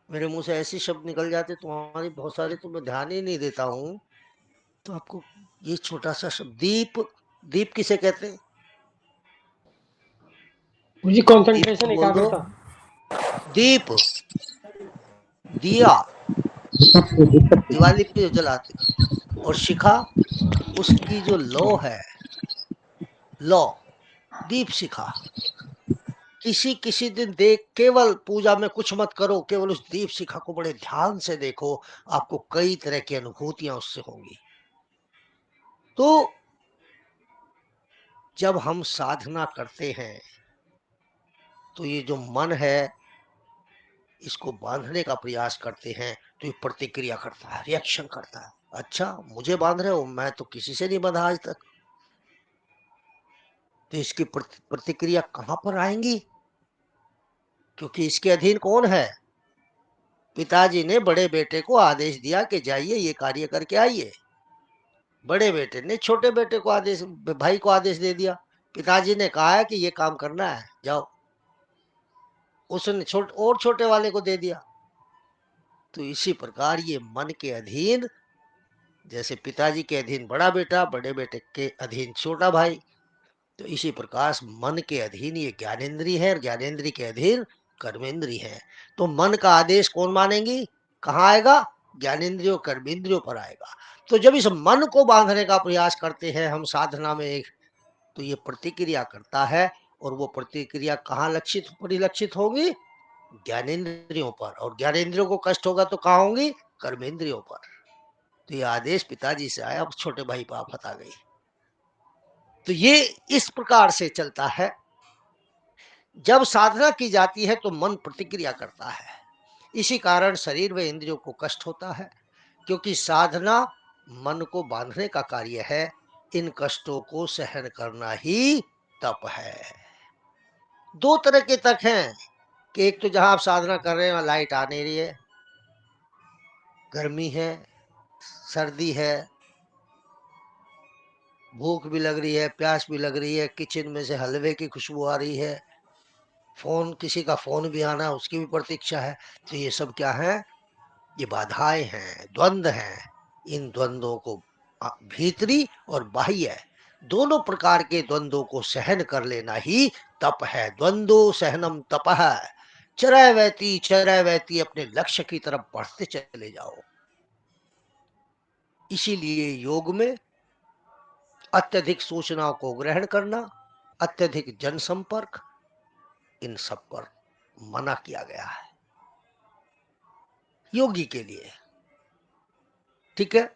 मेरे मुंह से ऐसे शब्द निकल जाते तुम्हारी बहुत सारे, तो मैं ध्यान ही नहीं देता हूँ। तो आपको ये छोटा सा शब्द दीप, दीप किसे कहते हैं? मुझे दीप कंसंट्रेशन बोल दो। एकाग्रता। दीप, दिया दिवाली पे जो जलाते, और शिखा उसकी जो लौ है, लौ, दीप शिखा। किसी किसी दिन देख, केवल पूजा में कुछ मत करो, केवल उस दीप शिखा को बड़े ध्यान से देखो, आपको कई तरह की अनुभूतियां उससे होंगी। तो जब हम साधना करते हैं तो ये जो मन है, इसको बांधने का प्रयास करते हैं तो ये प्रतिक्रिया करता है, रिएक्शन करता है। अच्छा मुझे बांध रहे हो, मैं तो किसी से नहीं बंधा आज तक। तो इसकी प्रतिक्रिया कहां पर आएंगी? क्योंकि इसके अधीन कौन है? पिताजी ने बड़े बेटे को आदेश दिया कि जाइए ये कार्य करके आइए। बड़े बेटे ने छोटे बेटे को आदेश, भाई को आदेश दे दिया। पिताजी ने कहा है कि ये काम करना है, जाओ। उसने छोटे वाले को दे दिया। तो इसी प्रकार ये मन के अधीन, जैसे पिताजी के अधीन बड़ा बेटा, बड़े बेटे के अधीन छोटा भाई, तो इसी प्रकार मन के अधीन ये ज्ञानेंद्रिय है और ज्ञानेंद्रिय के अधीन कर्मेंद्रिय है। तो मन का आदेश कौन मानेंगी? कहाँ आएगा? ज्ञानेंद्रियों कर्मेंद्रियों पर आएगा। तो जब इस मन को बांधने का प्रयास करते हैं हम साधना में, तो ये प्रतिक्रिया करता है। और वो प्रतिक्रिया कहाँ लक्षित परिलक्षित होगी? ज्ञानेंद्रियों पर। और ज्ञानेंद्रियों को कष्ट होगा तो कहाँ होंगी? कर्मेंद्रियों पर। तो ये आदेश पिताजी से आया, अब छोटे भाई पर आफत आ गई। तो ये इस प्रकार से चलता है। जब साधना की जाती है तो मन प्रतिक्रिया करता है। इसी कारण शरीर व इंद्रियों को कष्ट होता है, क्योंकि साधना मन को बांधने का कार्य है। इन कष्टों को सहन करना ही तप है। दो तरह के तप हैं। कि एक तो जहां आप साधना कर रहे हैं वहां लाइट आ नहीं रही है, गर्मी है, सर्दी है, भूख भी लग रही है, प्यास भी लग रही है, किचन में से हलवे की खुशबू आ रही है, फोन, किसी का फोन भी आना, उसकी भी प्रतीक्षा है। तो ये सब क्या है? ये बाधाएं हैं, द्वंद्व हैं। इन द्वंद्वों को भीतरी और बाह्य दोनों प्रकार के द्वंद्वों को सहन कर लेना ही तप है। द्वंद्व सहनम तप है। चरैवैती अपने लक्ष्य की तरफ बढ़ते चले जाओ। इसीलिए योग में अत्यधिक सूचनाओं को ग्रहण करना, अत्यधिक जनसंपर्क, इन सब पर मना किया गया है योगी के लिए। ठीक है,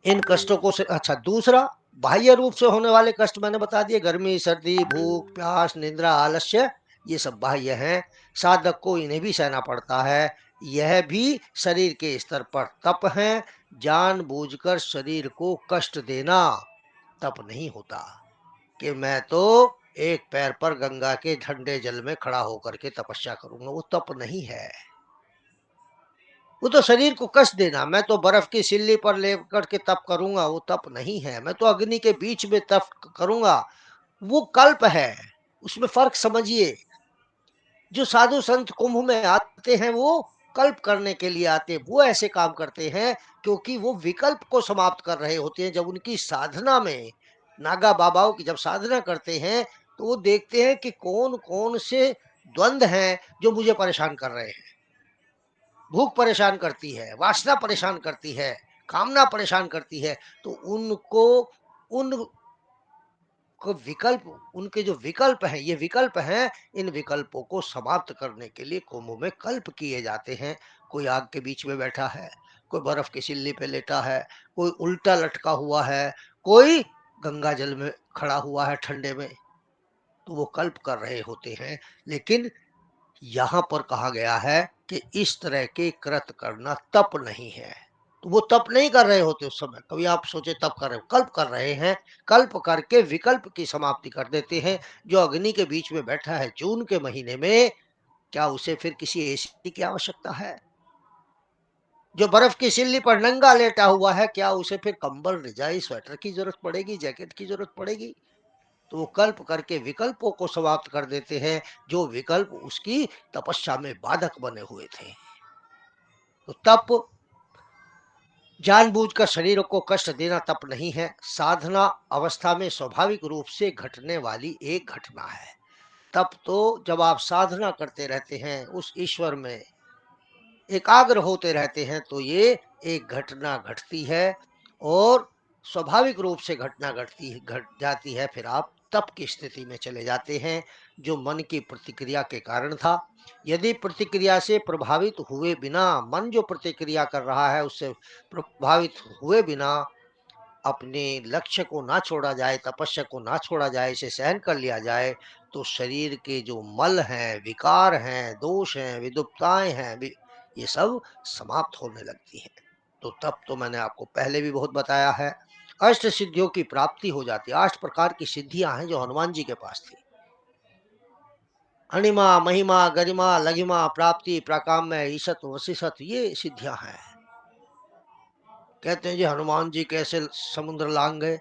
इन कष्टों को से अच्छा, दूसरा बाह्य रूप से होने वाले कष्ट मैंने बता दिए, गर्मी, सर्दी, भूख, प्यास, निद्रा, आलस्य, ये सब बाह्य हैं। साधक को इन्हें भी सहना पड़ता है। यह भी शरीर के स्तर पर तप है। जानबूझकर शरीर को कष्ट देना तप नहीं होता कि मैं तो एक पैर पर गंगा के ठंडे जल में खड़ा होकर के तपस्या करूंगा, वो तप नहीं है। वो तो शरीर को कष्ट देना, मैं तो बर्फ की सिल्ली पर लेकर के तप करूंगा, वो तप नहीं है। मैं तो अग्नि के बीच में तप करूंगा, वो कल्प है। उसमें फर्क समझिए। जो साधु संत कुंभ में आते हैं वो कल्प करने के लिए आते हैं, वो ऐसे काम करते हैं क्योंकि वो विकल्प को समाप्त कर रहे होते हैं। जब उनकी साधना में, नागा बाबाओं की जब साधना करते हैं तो वो देखते हैं कि कौन कौन से द्वंद्व हैं जो मुझे परेशान कर रहे हैं। भूख परेशान करती है, वासना परेशान करती है, कामना परेशान करती है। तो उनको उन को विकल्प, उनके जो विकल्प हैं, ये विकल्प हैं, इन विकल्पों को समाप्त करने के लिए कुंभ में कल्प किए जाते हैं। कोई आग के बीच में बैठा है, कोई बर्फ की सिल्ली पे लेटा है, कोई उल्टा लटका हुआ है, कोई गंगा जल में खड़ा हुआ है ठंडे में। तो वो कल्प कर रहे होते हैं। लेकिन यहाँ पर कहा गया है कि इस तरह के कृत करना तप नहीं है। तो वो तप नहीं कर रहे होते उस समय। कभी आप सोचे तप कर रहे हो, कल्प कर रहे हैं। कल्प करके विकल्प की समाप्ति कर देते हैं। जो अग्नि के बीच में बैठा है जून के महीने में, क्या उसे फिर किसी एसी की आवश्यकता है? जो बर्फ की सिल्ली पर नंगा लेटा हुआ है, क्या उसे फिर कंबल, रजाई, स्वेटर की जरूरत पड़ेगी, जैकेट की जरूरत पड़ेगी? तो वो कल्प करके विकल्पों को समाप्त कर देते हैं, जो विकल्प उसकी तपस्या में बाधक बने हुए थे। तो तप जानबूझकर शरीर को कष्ट देना तप नहीं है। साधना अवस्था में स्वाभाविक रूप से घटने वाली एक घटना है। तप तो जब आप साधना करते रहते हैं, उस ईश्वर में एकाग्र होते रहते हैं, तो ये एक घटना घटती है और स्वाभाविक रूप से घटना घट जाती है। फिर आप तप की स्थिति में चले जाते हैं, जो मन की प्रतिक्रिया के कारण था। यदि प्रतिक्रिया से प्रभावित हुए बिना, मन जो प्रतिक्रिया कर रहा है उससे प्रभावित हुए बिना अपने लक्ष्य को ना छोड़ा जाए, तपस्या को ना छोड़ा जाए, इसे सहन कर लिया जाए, तो शरीर के जो मल हैं, विकार हैं, दोष हैं, विदुप्ताएं हैं, ये सब समाप्त होने लगती हैं। तो तब तो मैंने आपको पहले भी बहुत बताया है। अष्ट सिद्धियों की प्राप्ति हो जाती है। 8 प्रकार की सिद्धियां हैं जो हनुमान जी के पास थी। अणिमा, महिमा, गरिमा, लघिमा, प्राप्ति, प्राकाम्य, ईशत, वशिष्ठ, ये सिद्धियां हैं। कहते हैं जी हनुमान जी कैसे समुद्र लांग गए?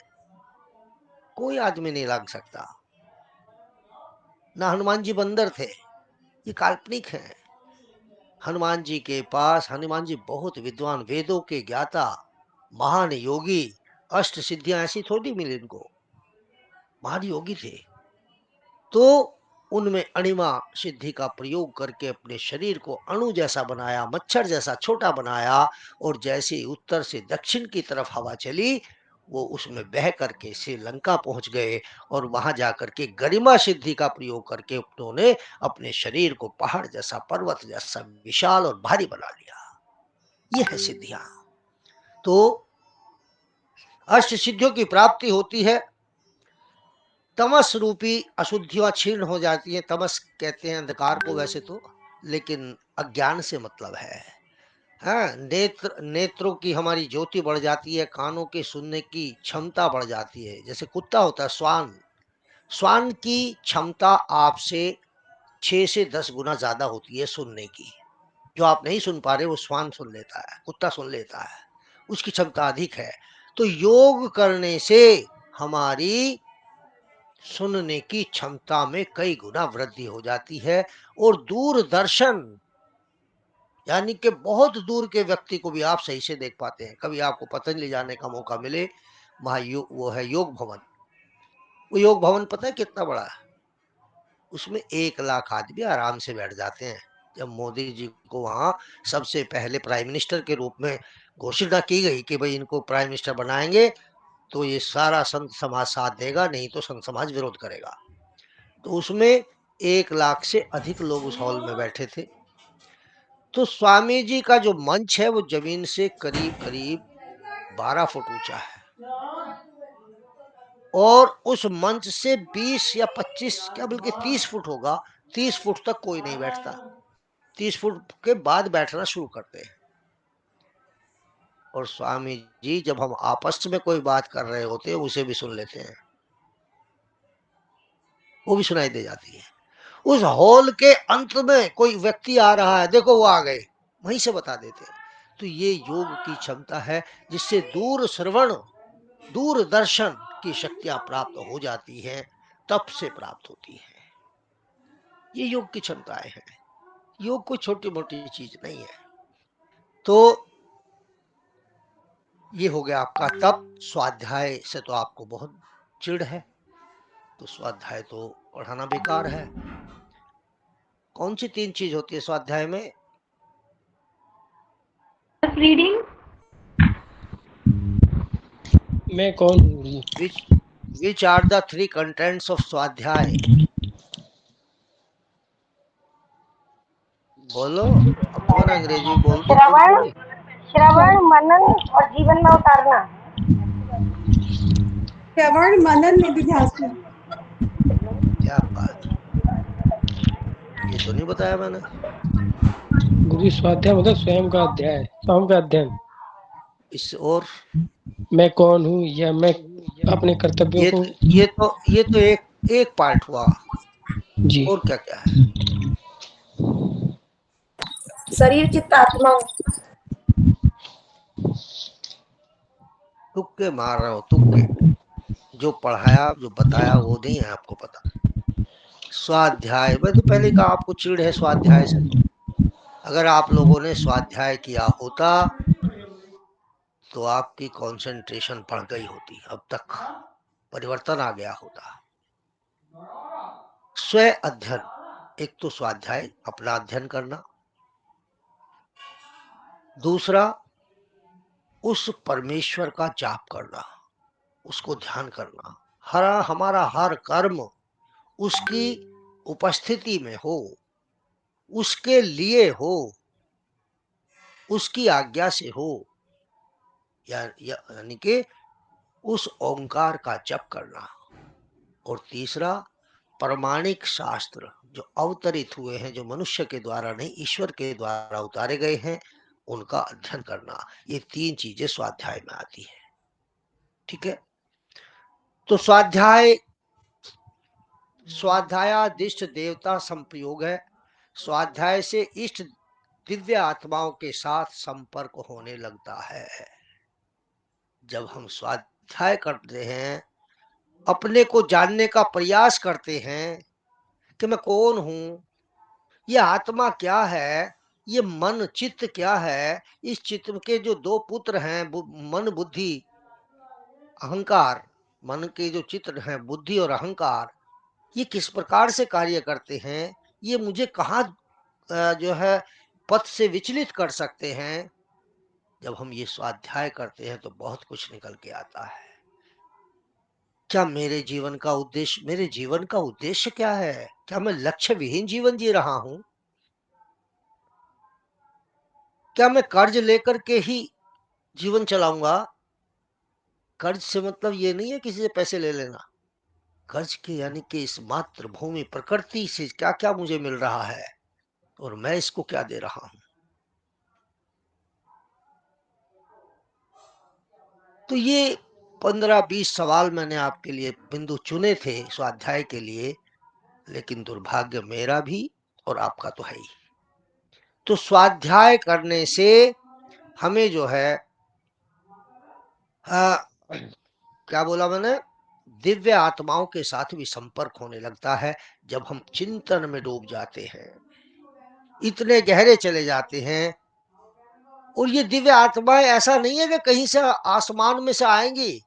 कोई आदमी नहीं लांग सकता। ना हनुमान जी बंदर थे, ये काल्पनिक है। हनुमान जी के पास, हनुमान जी बहुत विद्वान, वेदों के ज्ञाता, महान योगी, अष्ट सिद्धियां ऐसी थोड़ी मिली इनको, महान योगी थे। तो उनमें अणिमा सिद्धि का प्रयोग करके अपने शरीर को अणु जैसा बनाया, मच्छर जैसा छोटा बनाया, और जैसे उत्तर से दक्षिण की तरफ हवा चली, वो उसमें बह करके श्रीलंका पहुंच गए। और वहां जाकर के गरिमा सिद्धि का प्रयोग करके उन्होंने अपने शरीर को पहाड़ जैसा, पर्वत जैसा विशाल और भारी बना लिया। ये है सिद्धियां। तो अष्ट सिद्धियों की प्राप्ति होती है, तमस रूपी अशुद्धियां क्षीण हो जाती है। तमस कहते हैं अंधकार को वैसे तो, लेकिन अज्ञान से मतलब है। हाँ, नेत्रों की हमारी ज्योति बढ़ जाती है, कानों के सुनने की क्षमता बढ़ जाती है। जैसे कुत्ता होता है, श्वान, श्वान की क्षमता आपसे 6 से 10 गुना ज्यादा होती है सुनने की। जो आप नहीं सुन पा रहे वो श्वान सुन लेता है, कुत्ता सुन लेता है, उसकी क्षमता अधिक है। तो योग करने से हमारी सुनने की क्षमता में कई गुना वृद्धि हो जाती है। और दूरदर्शन यानी कि बहुत दूर के व्यक्ति को भी आप सही से देख पाते हैं। कभी आपको पतंजलि जाने का मौका मिले, वहां वो है योग भवन। वो योग भवन पता है कितना बड़ा है? उसमें 1 लाख आदमी आराम से बैठ जाते हैं। जब मोदी जी को वहां सबसे पहले प्राइम मिनिस्टर के रूप में घोषणा की गई कि भाई इनको प्राइम मिनिस्टर बनाएंगे, तो ये सारा संत समाज साथ देगा, नहीं तो संत समाज विरोध करेगा। तो उसमें 1 लाख से अधिक लोग उस हॉल में बैठे थे। तो स्वामी जी का जो मंच है वो जमीन से करीब करीब 12 फुट ऊंचा है, और उस मंच से 20 या 25 क्या बल्कि 30 फुट होगा, 30 फुट तक कोई नहीं बैठता। 30 फुट के बाद बैठना शुरू करते हैं। और स्वामी जी जब हम आपस में कोई बात कर रहे होते हैं उसे भी सुन लेते हैं, वो भी सुनाई दे जाती है। उस हॉल के अंत में कोई व्यक्ति आ रहा है, देखो वो आ गए, वहीं से बता देते हैं। तो ये योग की क्षमता है जिससे दूर श्रवण, दूरदर्शन की शक्तियां प्राप्त हो जाती हैं, तप से प्राप्त होती है। ये योग की क्षमताएं हैं। योग कोई छोटी मोटी चीज नहीं है। तो ये हो गया आपका तप। स्वाध्याय से तो आपको बहुत चिढ़ है, तो स्वाध्याय तो पढ़ाना बेकार है। कौन सी 3 चीज होती है स्वाध्याय में? रीडिंग। मैं कौन हूँ गुरुजी? Which are the 3 contents of स्वाध्याय? बोलो, अपन अंग्रेजी बोल दो श्रवण, श्रवण, मनन और जीवन में उतारना। श्रवण, मनन, निधिध्यासन। क्या बात, ये तो नहीं बताया मैंने। गुरुजी स्वाध्याय मतलब स्वयं का अध्याय, स्वयं का अध्ययन। इस और मैं कौन हूँ या मैं अपने कर्तव्यों ये को। ये तो एक पार्ट हुआ। जी। और क्या क्या है? शरीर, चित्त, आत्मा। तुक्के मार रहे हो, तुक्के। जो पढ़ाया, जो बताया वो नहीं है आपको पता। स्वाध्याय, मैं तो पहले कहा आपको चिढ़ है स्वाध्याय से। तो अगर आप लोगों ने स्वाध्याय किया होता तो आपकी कंसंट्रेशन बढ़ गई होती, अब तक परिवर्तन आ गया होता। स्व अध्ययन, एक तो स्वाध्याय अपना अध्ययन करना, दूसरा उस परमेश्वर का जाप करना, उसको ध्यान करना। हमारा हर कर्म उसकी उपस्थिति में हो, उसके लिए हो, उसकी आज्ञा से हो, यानी कि उस ओंकार का जप करना। और तीसरा प्रामाणिक शास्त्र जो अवतरित हुए हैं, जो मनुष्य के द्वारा नहीं ईश्वर के द्वारा उतारे गए हैं, उनका अध्ययन करना। ये 3 चीजें स्वाध्याय में आती है। ठीक है। तो स्वाध्यायादिष्ट देवता संप्रयोग है। स्वाध्याय से इष्ट दिव्य आत्माओं के साथ संपर्क होने लगता है। जब हम स्वाध्याय करते हैं, अपने को जानने का प्रयास करते हैं कि मैं कौन हूं, ये आत्मा क्या है, ये मन चित्त क्या है, इस चित्त के जो 2 पुत्र हैं, मन बुद्धि अहंकार, मन के जो चित्र हैं बुद्धि और अहंकार, ये किस प्रकार से कार्य करते हैं, ये मुझे कहाँ जो है पथ से विचलित कर सकते हैं। जब हम ये स्वाध्याय करते हैं तो बहुत कुछ निकल के आता है। क्या मेरे जीवन का उद्देश्य क्या है? क्या मैं लक्ष्य विहीन जीवन जी रहा हूं? क्या मैं कर्ज लेकर के ही जीवन चलाऊंगा? कर्ज से मतलब ये नहीं है किसी से पैसे ले लेना। कर्ज के यानी कि इस मातृभूमि प्रकृति से क्या क्या मुझे मिल रहा है और मैं इसको क्या दे रहा हूं। तो ये 15-20 सवाल मैंने आपके लिए बिंदु चुने थे स्वाध्याय के लिए, लेकिन दुर्भाग्य मेरा भी और आपका तो है ही। तो स्वाध्याय करने से हमें जो है क्या बोला मैंने, दिव्य आत्माओं के साथ भी संपर्क होने लगता है। जब हम चिंतन में डूब जाते हैं, इतने गहरे चले जाते हैं, और ये दिव्य आत्माएं ऐसा नहीं है कि कहीं से आसमान में से आएंगी,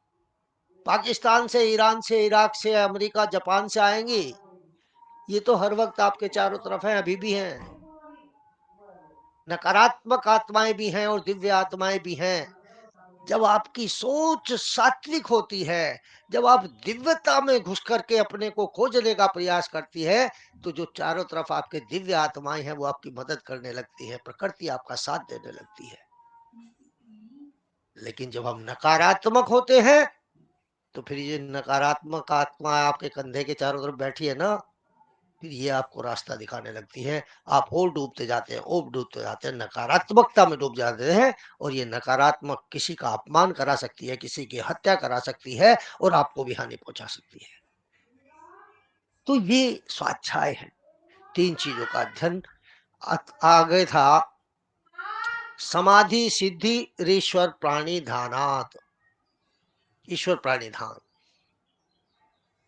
पाकिस्तान से, ईरान से, इराक से, अमेरिका, जापान से आएंगी। ये तो हर वक्त आपके चारों तरफ है, अभी भी हैं। नकारात्मक आत्माएं भी हैं और दिव्य आत्माएं भी हैं। जब आपकी सोच सात्विक होती है, जब आप दिव्यता में घुस करके अपने को खोजने का प्रयास करती है, तो जो चारों तरफ आपके दिव्य आत्माएं हैं वो आपकी मदद करने लगती है, प्रकृति आपका साथ देने लगती है। लेकिन जब हम नकारात्मक होते हैं, तो फिर ये नकारात्मक आत्मा आपके कंधे के चारों तरफ बैठी है ना, फिर ये आपको रास्ता दिखाने लगती है। आप और डूबते जाते हैं, और डूबते जाते हैं, नकारात्मकता में डूब जाते हैं। और ये नकारात्मक किसी का अपमान करा सकती है, किसी की हत्या करा सकती है, और आपको भी हानि पहुंचा सकती है। तो ये स्वाध्याय है, 3 चीजों का अध्ययन। आगे था समाधि सिद्धि ईश्वर प्राणी ध्यानात्। ईश्वर प्राणी ध्यान,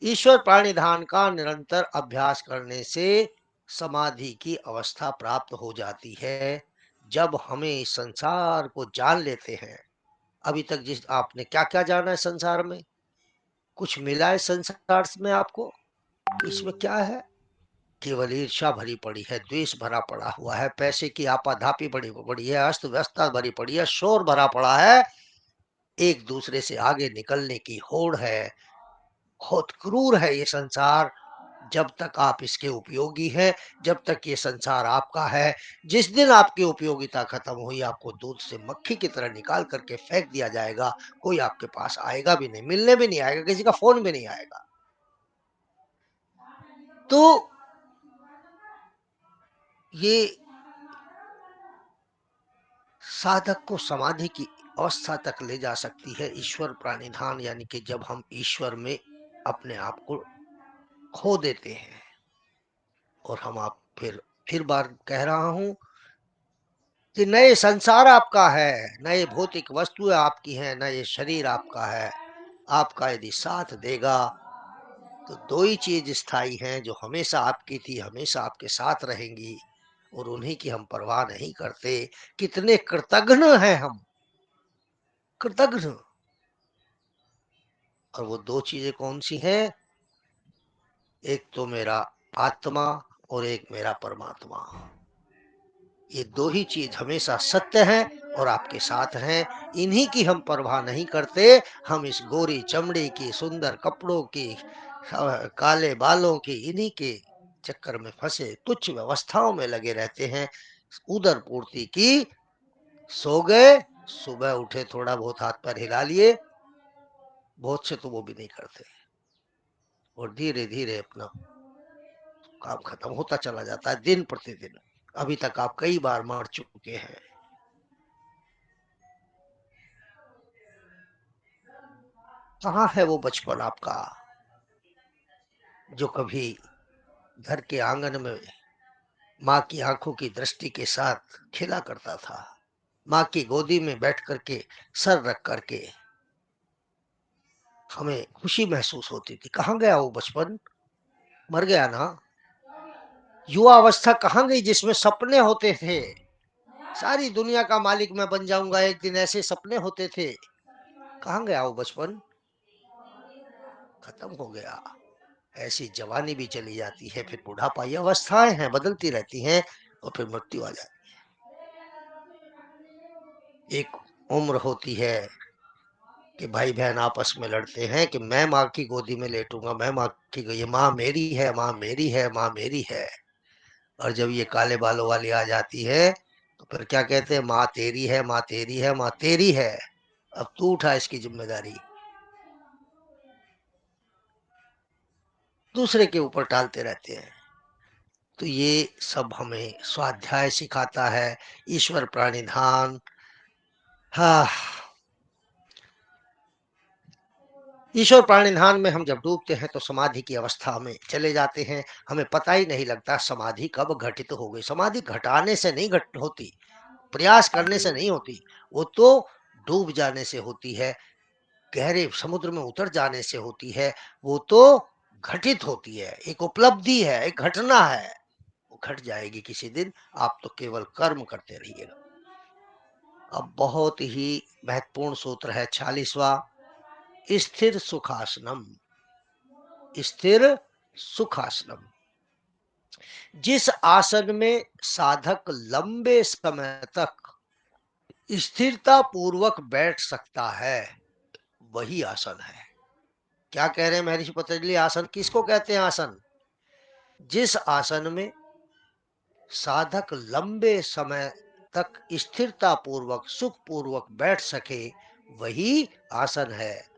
ईश्वर प्राणिधान का निरंतर अभ्यास करने से समाधि की अवस्था प्राप्त हो जाती है। जब हमें इस संसार को जान लेते हैं, अभी तक जिस आपने क्या क्या जाना है संसार में, कुछ मिला है संसार में आपको? इसमें क्या है? केवल ईर्ष्या भरी पड़ी है, द्वेष भरा पड़ा हुआ है, पैसे की आपाधापी बड़ी पड़ी है, अस्त व्यस्तता भरी पड़ी है, शोर भरा पड़ा है, एक दूसरे से आगे निकलने की होड़ है। बहुत क्रूर है ये संसार। जब तक आप इसके उपयोगी हैं, जब तक ये संसार आपका है, जिस दिन आपकी उपयोगिता खत्म हुई, आपको दूध से मक्खी की तरह निकाल करके फेंक दिया जाएगा। कोई आपके पास आएगा भी नहीं, मिलने भी नहीं आएगा, किसी का फोन भी नहीं आएगा। तो ये साधक को समाधि की अवस्था तक ले जा सकती है, ईश्वर प्राणिधान, यानी कि जब हम ईश्वर में अपने आप को खो देते हैं। और हम आप फिर बार कह रहा हूं कि नए संसार आपका है, नए भौतिक वस्तुएं आपकी हैं, नए शरीर आपका है। आपका यदि साथ देगा तो 2 ही चीज स्थायी हैं जो हमेशा आपकी थी, हमेशा आपके साथ रहेंगी, और उन्हीं की हम परवाह नहीं करते। कितने कृतघ्न हैं हम, कृतघ्न। और वो 2 चीजें कौन सी हैं? एक तो मेरा आत्मा और एक मेरा परमात्मा। ये 2 ही चीज हमेशा सत्य हैं और आपके साथ हैं। इन्हीं की हम परवाह नहीं करते। हम इस गोरी चमड़ी की, सुंदर कपड़ों की, काले बालों की, इन्हीं के चक्कर में फंसे तुच्छ व्यवस्थाओं में लगे रहते हैं। उदर पूर्ति की, सो गए, सुबह उठे, थोड़ा बहुत हाथ पैर हिला लिए, बहुत से तो वो भी नहीं करते, और धीरे धीरे अपना काम खत्म होता चला जाता है दिन प्रतिदिन। अभी तक आप कई बार मर चुके हैं। कहाँ है वो बचपन आपका, जो कभी घर के आंगन में माँ की आंखों की दृष्टि के साथ खेला करता था, माँ की गोदी में बैठ करके सर रख करके हमें खुशी महसूस होती थी? कहाँ गया वो बचपन? मर गया ना। युवा अवस्था कहाँ गई जिसमें सपने होते थे, सारी दुनिया का मालिक मैं बन जाऊंगा एक दिन, ऐसे सपने होते थे? कहाँ गया वो बचपन? खत्म हो गया। ऐसी जवानी भी चली जाती है, फिर बुढ़ापा, ये अवस्थाएं हैं, बदलती रहती हैं, और फिर मृत्यु आ जाती है। एक उम्र होती है कि भाई बहन आपस में लड़ते हैं कि मैं माँ की गोदी में लेटूंगा, मैं माँ की, ये माँ मेरी है, माँ मेरी है, माँ मेरी है। और जब ये काले बालों वाली आ जाती है, तो फिर क्या कहते हैं? माँ तेरी है, माँ तेरी है, माँ तेरी है, अब तू उठा इसकी जिम्मेदारी। दूसरे के ऊपर टालते रहते हैं। तो ये सब हमें स्वाध्याय सिखाता है, ईश्वर प्राणिधान। हाँ, ईश्वर प्राणिधान में हम जब डूबते हैं तो समाधि की अवस्था में चले जाते हैं, हमें पता ही नहीं लगता समाधि कब घटित हो गई। समाधि घटाने से नहीं घट होती, प्रयास करने से नहीं होती, वो तो डूब जाने से होती है, गहरे समुद्र में उतर जाने से होती है, वो तो घटित होती है, एक उपलब्धि है, एक घटना है, वो घट जाएगी किसी दिन। आप तो केवल कर्म करते रहिएगा। अब बहुत ही महत्वपूर्ण सूत्र है 46वां, स्थिर सुखासनम। स्थिर सुखासनम, जिस आसन में साधक लंबे समय तक स्थिरता पूर्वक बैठ सकता है वही आसन है। क्या कह रहे हैं महर्षि पतंजलि? आसन किसको कहते हैं? आसन जिस आसन में साधक लंबे समय तक स्थिरता पूर्वक सुख पूर्वक बैठ सके वही आसन है।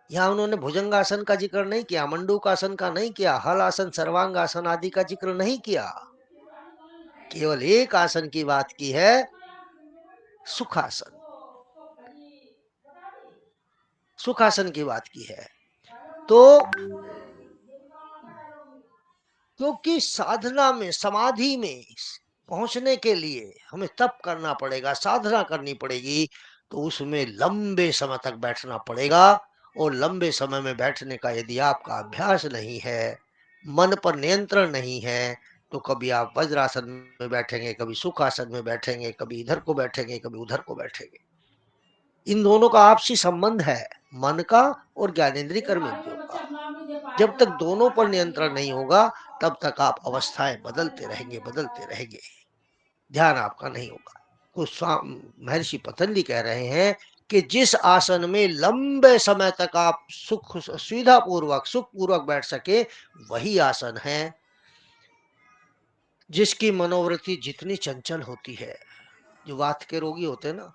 यहाँ उन्होंने भुजंगासन का जिक्र नहीं किया, मंडूकासन का नहीं किया, हल आसन, सर्वांगासन आदि का जिक्र नहीं किया, केवल एक आसन की बात की है, सुखासन। सुखासन की बात की है। तो क्योंकि साधना में, समाधि में पहुंचने के लिए हमें तप करना पड़ेगा, साधना करनी पड़ेगी, तो उसमें लंबे समय तक बैठना पड़ेगा। और लंबे समय में बैठने का यदि आपका अभ्यास नहीं है, मन पर नियंत्रण नहीं है, तो कभी आप वज्रासन में बैठेंगे, कभी सुखासन में बैठेंगे, कभी इधर को बैठेंगे, कभी उधर को बैठेंगे। इन दोनों का आपसी संबंध है, मन का और ज्ञानेंद्रिय कर्मेंद्रियों का। जब तक दोनों पर नियंत्रण नहीं होगा तब तक आप अवस्थाएं बदलते रहेंगे, बदलते रहेंगे, ध्यान आपका नहीं होगा। तो महर्षि पतंजलि कह रहे हैं कि जिस आसन में लंबे समय तक आप सुख, सुविधा पूर्वक, सुख पूर्वक बैठ सके वही आसन है। जिसकी मनोवृत्ति जितनी चंचल होती है, जो वात के रोगी होते हैं ना,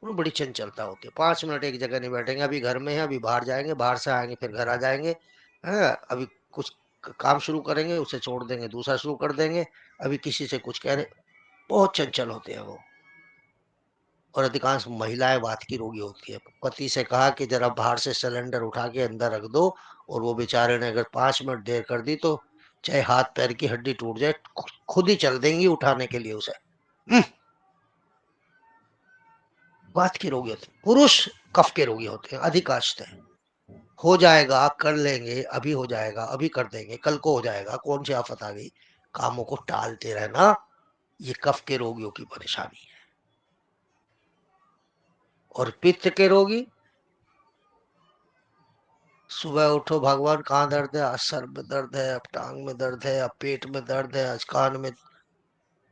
उन्हें बड़ी चंचलता होती है, 5 मिनट एक जगह नहीं बैठेंगे, अभी घर में है, अभी बाहर जाएंगे, बाहर से आएंगे, फिर घर आ जाएंगे, है, अभी कुछ काम शुरू करेंगे, उसे छोड़ देंगे, दूसरा शुरू कर देंगे, अभी किसी से कुछ कह रहे, बहुत चंचल होते हैं वो। और अधिकांश महिलाएं वात की रोगी होती है। पति से कहा कि जरा बाहर से सिलेंडर उठा के अंदर रख दो, और वो बेचारे ने अगर 5 मिनट देर कर दी तो चाहे हाथ पैर की हड्डी टूट जाए, खुद ही चल देंगी उठाने के लिए उसे। वात के रोगी होते हैं। पुरुष कफ के रोगी होते हैं अधिकांशतः। हो जाएगा, कर लेंगे, अभी हो जाएगा, अभी कर देंगे, कल को हो जाएगा, कौन सी आफत आ गई, कामों को टालते रहना, ये कफ के रोगियों की परेशानी है। और पित्त के रोगी, सुबह उठो, भगवान कहाँ दर्द है, आज सर में दर्द है, अब टांग में दर्द है, अब पेट में दर्द है, आज कान में,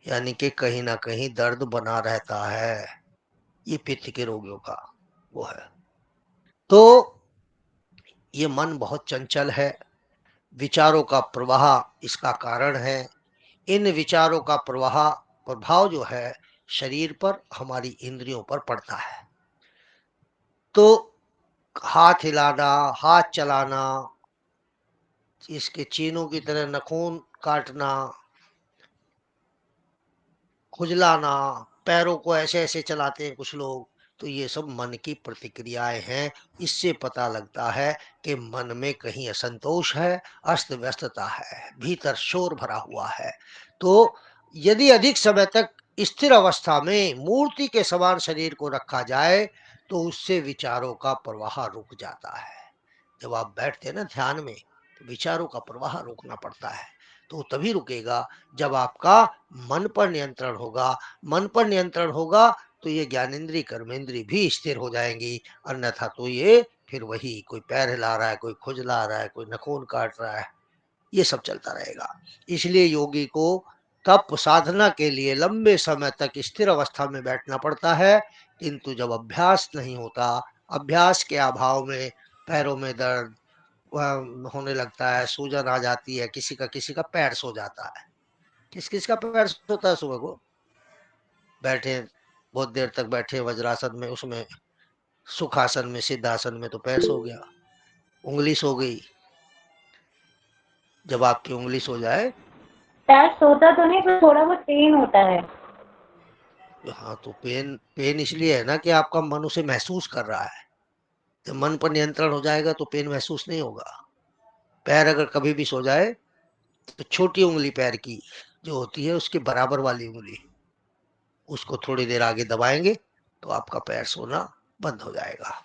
यानी कि कहीं ना कहीं दर्द बना रहता है। ये पित्त के रोगियों का वो है। तो ये मन बहुत चंचल है, विचारों का प्रवाह इसका कारण है। इन विचारों का प्रभाव जो है शरीर पर, हमारी इंद्रियों पर पड़ता है। तो हाथ हिलाना, हाथ चलाना, इसके चीनों की तरह नखून काटना, खुजलाना, पैरों को ऐसे ऐसे चलाते हैं कुछ लोग, तो ये सब मन की प्रतिक्रियाएं हैं। इससे पता लगता है कि मन में कहीं असंतोष है, अस्त व्यस्तता है, भीतर शोर भरा हुआ है। तो यदि अधिक समय तक स्थिर अवस्था में मूर्ति के समान शरीर को रखा जाए तो उससे विचारों का प्रवाह रुक जाता है। जब आप बैठते हैं ना ध्यान में, तो विचारों का प्रवाह रोकना पड़ता है। तो तभी रुकेगा जब आपका मन पर नियंत्रण होगा। मन पर नियंत्रण होगा तो ये ज्ञानेंद्रिय कर्मेंद्रिय भी स्थिर हो जाएंगी, अन्यथा तो ये फिर वही, कोई पैर हिला रहा है, कोई खुजला रहा है, कोई नखून काट रहा है, ये सब चलता रहेगा। इसलिए योगी को तप साधना के लिए लंबे समय तक स्थिर अवस्था में बैठना पड़ता है। किंतु जब अभ्यास नहीं होता, अभ्यास के अभाव में पैरों में दर्द होने लगता है, सूजन आ जाती है, किसी का पैर सो जाता है। किस किस का पैर सोता है सुबह को? बैठे, बहुत देर तक बैठे वज्रासन में, उसमें सुखासन में, सिद्धासन में तो पैर सो गया, उंगली सो गई। जब आपकी उंगली सो जाए, पैर सोता तो नहीं, पर थोड़ा बहुत पेन होता है। हाँ, तो पेन पेन इसलिए है ना कि आपका मन उसे महसूस कर रहा है। जब मन पर नियंत्रण हो जाएगा तो पेन महसूस नहीं होगा। पैर अगर कभी भी सो जाए तो छोटी उंगली पैर की जो होती है उसके बराबर वाली उंगली, उसको थोड़ी देर आगे दबाएंगे तो आपका पैर सोना बंद हो जाएगा।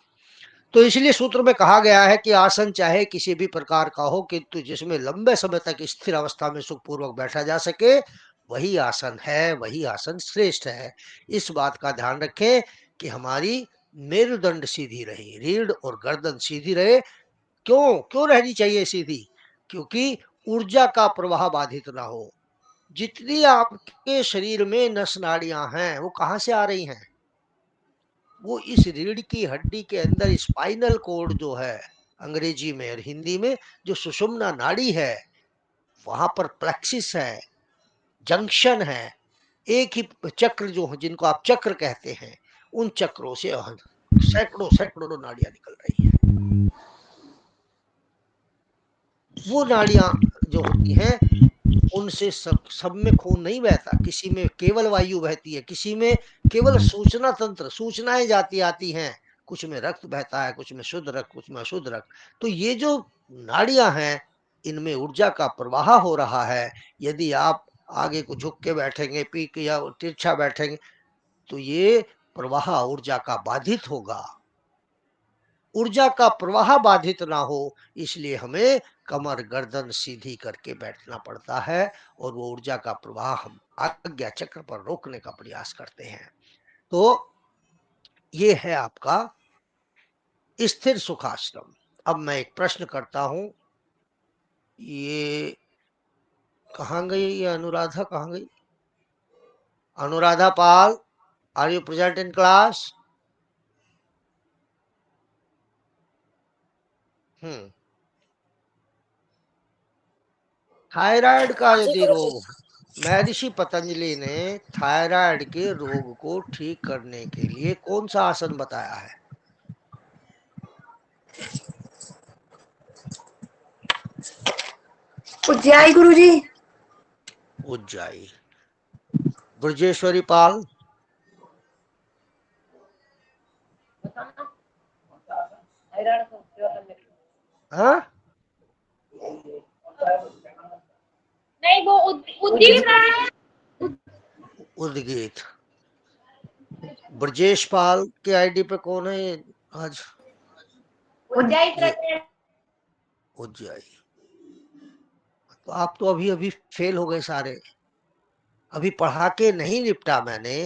तो इसलिए सूत्र में कहा गया है कि आसन चाहे किसी भी प्रकार का हो, किंतु जिसमें लंबे समय तक स्थिर अवस्था में सुखपूर्वक बैठा जा सके वही आसन है, वही आसन श्रेष्ठ है। इस बात का ध्यान रखें कि हमारी मेरुदंड सीधी रहे, रीढ़ और गर्दन सीधी रहे। क्यों क्यों रहनी चाहिए सीधी? क्योंकि ऊर्जा का प्रवाह बाधित ना हो। जितनी आपके शरीर में नस नाड़ियां हैं वो कहां से आ रही हैं? वो इस रीढ़ की हड्डी के अंदर स्पाइनल कोड जो है अंग्रेजी में और हिंदी में, जो सुषुम्ना नाड़ी है, वहां पर प्लेक्सिस है, जंक्शन है, एक ही चक्र जो जिनको आप चक्र कहते हैं, उन चक्रों से सैकड़ों सैकड़ों नाड़ियां निकल रही है। वो नाड़ियां जो होती हैं उनसे सब में खून नहीं बहता, किसी में केवल वायु बहती है, किसी में केवल सूचना तंत्र, सूचनाएं जाती आती हैं, कुछ में रक्त बहता है, कुछ में शुद्ध रक्त, कुछ में अशुद्ध रक्त। तो ये जो नाड़ियां हैं इनमें ऊर्जा का प्रवाह हो रहा है। यदि आप आगे को झुक के बैठेंगे, पी के या तिरछा बैठेंगे तो ये प्रवाह ऊर्जा का बाधित होगा। ऊर्जा का प्रवाह बाधित ना हो इसलिए हमें कमर गर्दन सीधी करके बैठना पड़ता है और वो ऊर्जा का प्रवाह हम आज्ञा चक्र पर रोकने का प्रयास करते हैं। तो ये है आपका स्थिर सुखाश्रम। अब मैं एक प्रश्न करता हूं, ये कहाँ गई, ये अनुराधा कहाँ गई? Anuradha Pal, are you present in class? Thyroid का यदि रोग, महर्षि पतंजलि ने थायराइड के रोग को ठीक करने के लिए कौन सा आसन बताया है? उज्जाई गुरुजी। उज्जाई। ब्रजेश्वरी पाल, हाँ? नहीं वो उद्गीत। ब्रजेश पाल के आईडी पे कौन है आज? ये उज्जाई। तो आप तो अभी अभी फेल हो गए सारे, अभी पढ़ा के नहीं निपटा मैंने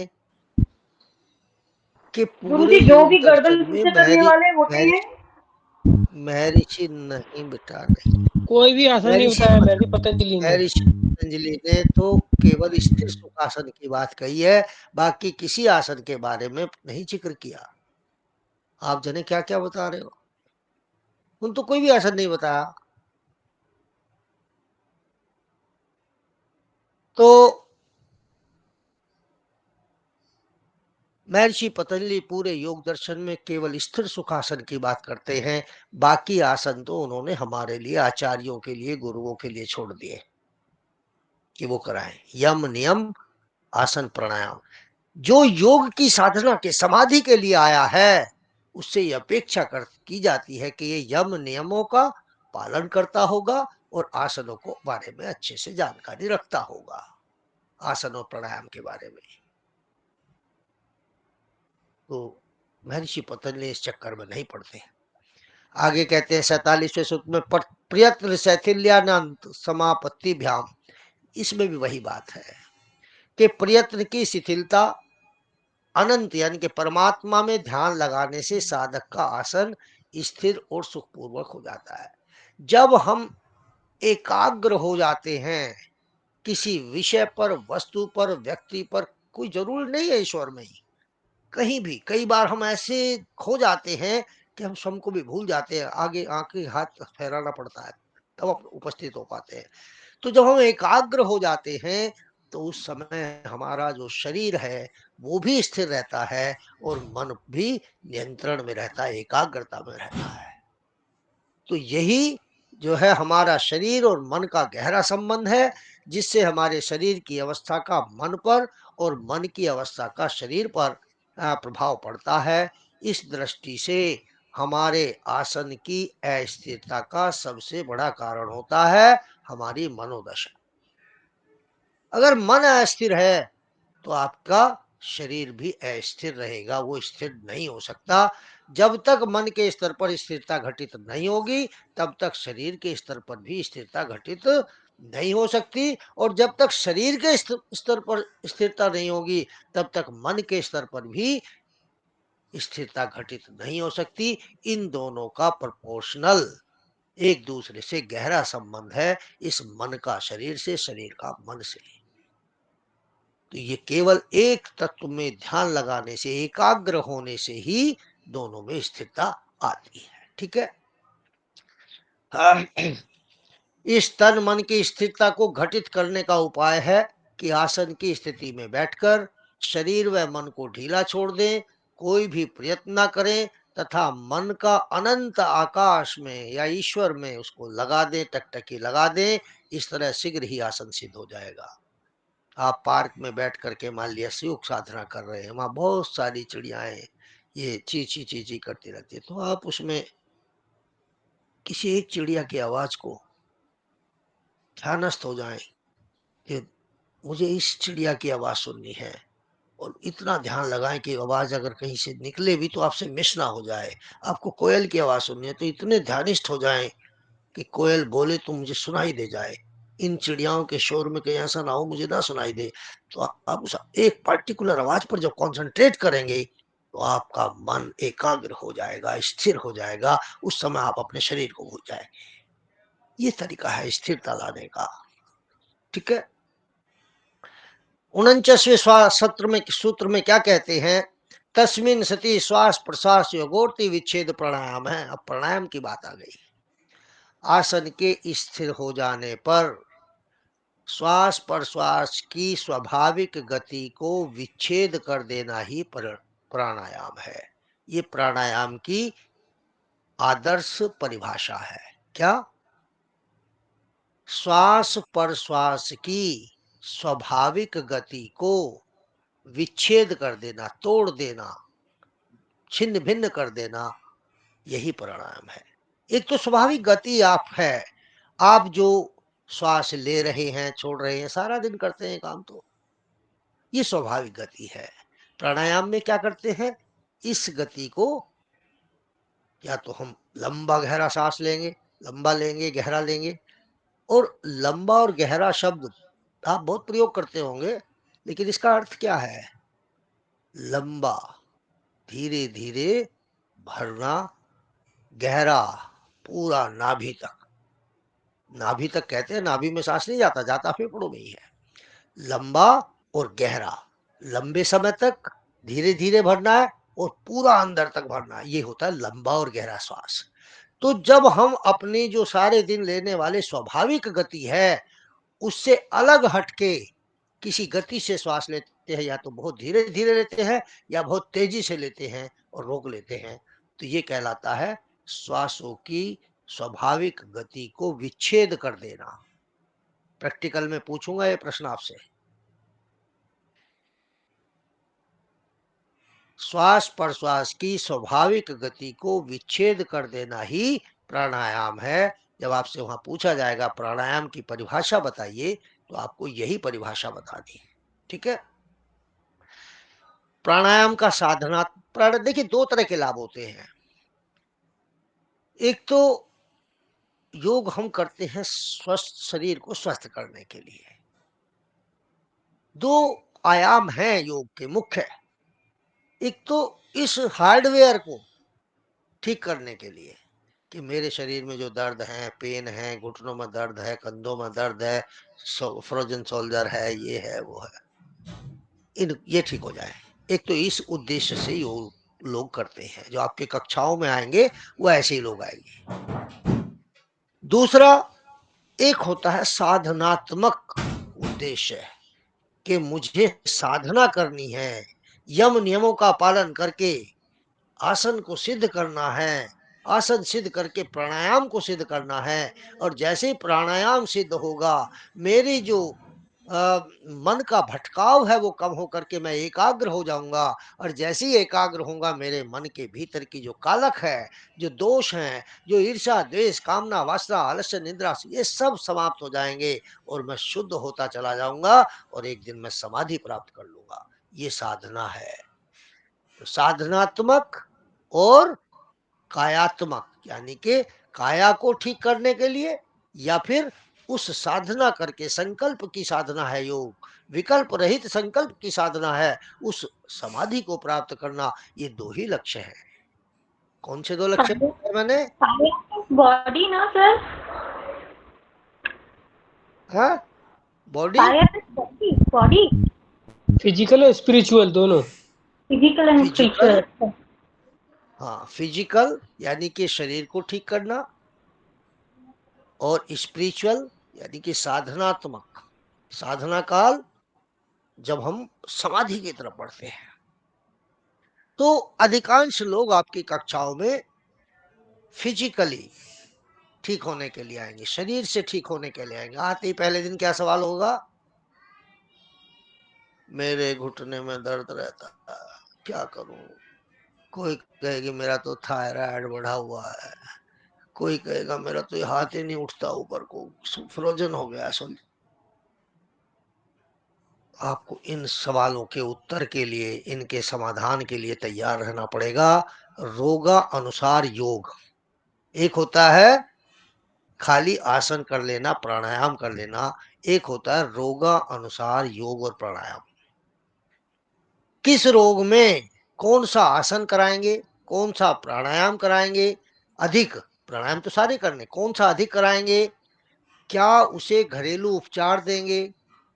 कि पूरे गुरुजी जो योग भी गर्दन दर्शन में से करने वाले होते हैं। महर्षि नहीं बेटा नहीं, कोई भी आसन नहीं महर्षि बताया महर्षि पतंजलि ने। महर्षि पतंजलि ने तो केवल स्थिर सुखासन की बात कही है, बाकी किसी आसन के बारे में नहीं जिक्र किया। आप जने क्या क्या बता रहे हो? उन तो कोई भी आसन नहीं बताया। तो महर्षि पतंजलि पूरे योग दर्शन में केवल स्थिर सुखासन की बात करते हैं, बाकी आसन तो उन्होंने हमारे लिए, आचार्यों के लिए, गुरुओं के लिए छोड़ दिए कि वो कराएं। यम नियम आसन प्राणायाम जो योग की साधना के समाधि के लिए आया है उससे ये अपेक्षा की जाती है कि ये यम नियमों का पालन करता होगा और आसनों को बारे में अच्छे से जानकारी रखता होगा, आसन और प्राणायाम के बारे में। तो महर्षि पतंजलि इस चक्कर में नहीं पड़ते। आगे कहते हैं 47वें सूत्र में प्रयत्न शैथिल्यानंत समापत्ति भ्याम, इसमें भी वही बात है कि प्रयत्न की शिथिलता अनंत यानी कि परमात्मा में ध्यान लगाने से साधक का आसन स्थिर और सुखपूर्वक हो जाता है। जब हम एकाग्र हो जाते हैं किसी विषय पर, वस्तु पर, व्यक्ति पर, कोई जरूर नहीं है ईश्वर में ही, कहीं भी कई बार हम ऐसे खो जाते हैं कि हम स्वयं को भी भूल जाते हैं, आगे आंखें हाथ फहराना पड़ता है तब हम उपस्थित हो पाते हैं। तो जब हम एकाग्र हो जाते हैं तो उस समय हमारा जो शरीर है वो भी स्थिर रहता है और मन भी नियंत्रण में रहता है, एकाग्रता में रहता है। तो यही जो है हमारा शरीर और मन का गहरा संबंध है, जिससे हमारे शरीर की अवस्था का मन पर और मन की अवस्था का शरीर पर प्रभाव पड़ता है। इस दृष्टि से हमारे आसन की अस्थिरता का सबसे बड़ा कारण होता है हमारी मनोदशा। अगर मन अस्थिर है तो आपका शरीर भी अस्थिर रहेगा, वो स्थिर नहीं हो सकता। जब तक मन के स्तर पर स्थिरता घटित नहीं होगी तब तक शरीर के स्तर पर भी स्थिरता घटित नहीं हो सकती, और जब तक शरीर के स्तर पर स्थिरता नहीं होगी तब तक मन के स्तर पर भी स्थिरता घटित नहीं हो सकती। इन दोनों का प्रोपोर्शनल एक दूसरे से गहरा संबंध है, इस मन का शरीर से, शरीर का मन से। तो ये केवल एक तत्व में ध्यान लगाने से, एकाग्र होने से ही दोनों में स्थिरता आती है। ठीक है। इस तन मन की स्थिरता को घटित करने का उपाय है कि आसन की स्थिति में बैठकर शरीर व मन को ढीला छोड़ दें, कोई भी प्रयत्न न करें, तथा मन का अनंत आकाश में या ईश्वर में उसको लगा दें, टकटकी लगा दें। इस तरह शीघ्र ही आसन सिद्ध हो जाएगा। आप पार्क में बैठ करके मान लिया योग साधना कर रहे हैं, वहां बहुत सारी चिड़ियाएं ये चींची चींची करती रहती है, तो आप उसमें किसी एक चिड़िया की आवाज को ध्यानस्थ हो जाएं कि मुझे इस चिड़िया की आवाज सुननी है, और इतना ध्यान लगाएं कि आवाज अगर कहीं से निकले भी तो आपसे मिस ना हो जाए। आपको कोयल की आवाज सुननी है तो इतने ध्यानिष्ठ हो जाएं कि कोयल बोले तो मुझे सुनाई दे जाए, इन चिड़ियाओं के शोर में कहीं ऐसा ना हो मुझे ना सुनाई दे। तो आप उस एक पर्टिकुलर आवाज पर जब कंसंट्रेट करेंगे तो आपका मन एकाग्र हो जाएगा, स्थिर हो जाएगा। उस समय आप अपने शरीर को भूल जाएंगे। ये तरीका है स्थिरता लाने का। ठीक है। 49वें सत्र में सूत्र में क्या कहते हैं? तस्मिन सती श्वास प्रश्वास योगोर्ति विच्छेद प्राणायाम है। अब प्राणायाम की बात आ गई। आसन के स्थिर हो जाने पर श्वास प्रश्वास की स्वाभाविक गति को विच्छेद कर देना ही प्राणायाम है। ये प्राणायाम की आदर्श परिभाषा है। क्या? श्वास प्रश्वास की स्वाभाविक गति को विच्छेद कर देना, तोड़ देना, छिन्न भिन्न कर देना, यही प्राणायाम है। एक तो स्वाभाविक गति आप है, आप जो श्वास ले रहे हैं छोड़ रहे हैं, सारा दिन करते हैं काम, तो ये स्वाभाविक गति है। प्राणायाम में क्या करते हैं? इस गति को या तो हम लंबा गहरा सांस लेंगे, लंबा लेंगे, गहरा लेंगे। और लंबा और गहरा शब्द आप बहुत प्रयोग करते होंगे, लेकिन इसका अर्थ क्या है? लंबा, धीरे धीरे भरना, गहरा, पूरा नाभि तक। नाभि तक कहते हैं, नाभि में सांस नहीं जाता, जाता फेफड़ों में ही है। लंबा और गहरा, लंबे समय तक धीरे धीरे भरना है और पूरा अंदर तक भरना है, ये होता है लंबा और गहरा श्वास। तो जब हम अपनी जो सारे दिन लेने वाले स्वाभाविक गति है उससे अलग हटके किसी गति से श्वास लेते हैं, या तो बहुत धीरे धीरे लेते हैं या बहुत तेजी से लेते हैं और रोक लेते हैं, तो ये कहलाता है श्वासों की स्वाभाविक गति को विच्छेद कर देना। प्रैक्टिकल में पूछूंगा ये प्रश्न आपसे। श्वास प्रश्वास की स्वाभाविक गति को विच्छेद कर देना ही प्राणायाम है। जब आपसे वहां पूछा जाएगा प्राणायाम की परिभाषा बताइए, तो आपको यही परिभाषा बतानी है। ठीक है। प्राणायाम का साधना, देखिए दो तरह के लाभ होते हैं। एक तो योग हम करते हैं स्वस्थ शरीर को स्वस्थ करने के लिए। दो आयाम हैं योग के मुख्य। एक तो इस हार्डवेयर को ठीक करने के लिए कि मेरे शरीर में जो दर्द है, पेन है, घुटनों में दर्द है, कंधों में दर्द है, फ्रोजन शोल्डर है, ये है वो है, ये ठीक हो जाए। एक तो इस उद्देश्य से योग लोग करते हैं। जो आपके कक्षाओं में आएंगे वो ऐसे ही लोग आएंगे। दूसरा एक होता है साधनात्मक उद्देश्य कि मुझे साधना करनी है, यम नियमों का पालन करके आसन को सिद्ध करना है, आसन सिद्ध करके प्राणायाम को सिद्ध करना है। और जैसे प्राणायाम सिद्ध होगा, मेरी जो मन का भटकाव है वो कम हो करके मैं एकाग्र हो जाऊंगा, और जैसे ही एकाग्र होऊंगा मेरे मन के भीतर की जो कालक है, जो दोष हैं, जो ईर्ष्या, द्वेष, कामना, वासना, आलस्य, निद्रा, ये सब समाप्त हो जाएंगे और मैं शुद्ध होता चला जाऊंगा और एक दिन मैं समाधि प्राप्त कर लूंगा। ये साधना है। तो साधनात्मक और कायात्मक, यानी कि काया को ठीक करने के लिए या फिर उस साधना करके, संकल्प की साधना है योग, विकल्प रहित संकल्प की साधना है, उस समाधि को प्राप्त करना। ये दो ही लक्ष्य हैं। कौन से दो लक्ष्य बताए मैंने? बॉडी ना सर, हाँ, बॉडी, काया बॉडी, बॉडी, फिजिकल और स्पिरिचुअल दोनों। Physical and physical, spiritual. हाँ फिजिकल यानी कि शरीर को ठीक करना, और स्पिरिचुअल यानी कि साधनात्मक, साधना काल जब हम समाधि की तरफ बढ़ते हैं। तो अधिकांश लोग आपकी कक्षाओं में फिजिकली ठीक होने के लिए आएंगे, शरीर से ठीक होने के लिए आएंगे। आते ही पहले दिन क्या सवाल होगा? मेरे घुटने में दर्द रहता है, क्या करूं? कोई कहेगी मेरा तो थायराइड बढ़ा हुआ है, कोई कहेगा मेरा तो हाथ ही नहीं उठता ऊपर को, फ्रोजन हो गया। सुन, आपको इन सवालों के उत्तर के लिए, इनके समाधान के लिए तैयार रहना पड़ेगा। रोगा अनुसार योग। एक होता है खाली आसन कर लेना, प्राणायाम कर लेना, एक होता है रोगा अनुसार योग और प्राणायाम। किस रोग में कौन सा आसन कराएंगे, कौन सा प्राणायाम कराएंगे, अधिक प्राणायाम तो सारे करने, कौन सा अधिक कराएंगे, क्या उसे घरेलू उपचार देंगे,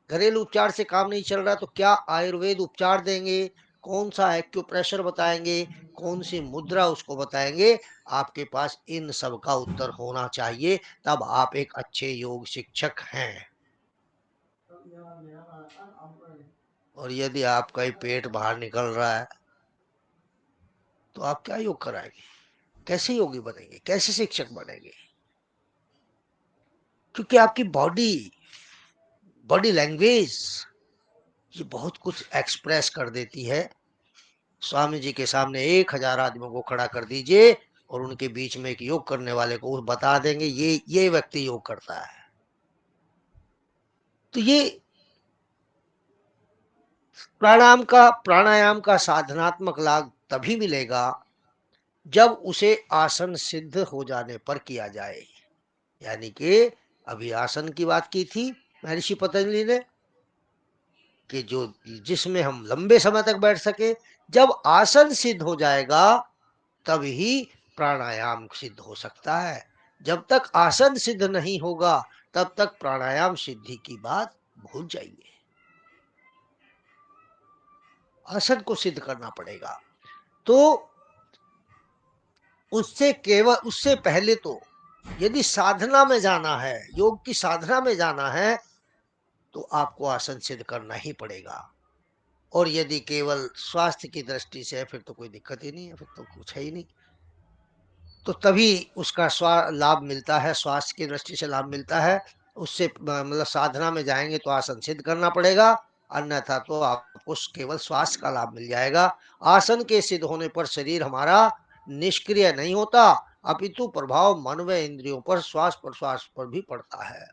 घरेलू उपचार से काम नहीं चल रहा तो क्या आयुर्वेद उपचार देंगे, कौन सा एक्यूप्रेशर बताएंगे, कौन सी मुद्रा उसको बताएंगे। आपके पास इन सब का उत्तर होना चाहिए, तब आप एक अच्छे योग शिक्षक हैं। और यदि आपका ही पेट बाहर निकल रहा है तो आप क्या योग कराएंगे? कैसे योगी बनेंगे? कैसे शिक्षक बनेंगे? क्योंकि आपकी बॉडी, बॉडी लैंग्वेज ये बहुत कुछ एक्सप्रेस कर देती है। स्वामी जी के सामने 1000 आदमियों को खड़ा कर दीजिए और उनके बीच में एक योग करने वाले को बता देंगे ये व्यक्ति योग करता है। तो ये प्राणायाम का साधनात्मक लाभ तभी मिलेगा जब उसे आसन सिद्ध हो जाने पर किया जाए। यानी कि अभी आसन की बात की थी महर्षि पतंजलि ने कि जो जिसमें हम लंबे समय तक बैठ सके। जब आसन सिद्ध हो जाएगा तब ही प्राणायाम सिद्ध हो सकता है। जब तक आसन सिद्ध नहीं होगा तब तक प्राणायाम सिद्धि की बात भूल जाइए। आसन को सिद्ध करना पड़ेगा। तो उससे पहले तो यदि साधना में जाना है, योग की साधना में जाना है, तो आपको आसन सिद्ध करना ही पड़ेगा। और यदि केवल स्वास्थ्य की दृष्टि से है फिर तो कोई दिक्कत ही नहीं है, फिर तो कुछ है ही नहीं। तो तभी उसका लाभ मिलता है, स्वास्थ्य की दृष्टि से लाभ मिलता है। उससे मतलब साधना में जाएंगे तो आसन सिद्ध करना पड़ेगा, अन्यथा तो आपको केवल स्वास्थ्य का लाभ मिल जाएगा। आसन के सिद्ध होने पर शरीर हमारा निष्क्रिय नहीं होता, अपितु प्रभाव मन व इंद्रियों पर, श्वास प्रश्वास पर भी पड़ता है।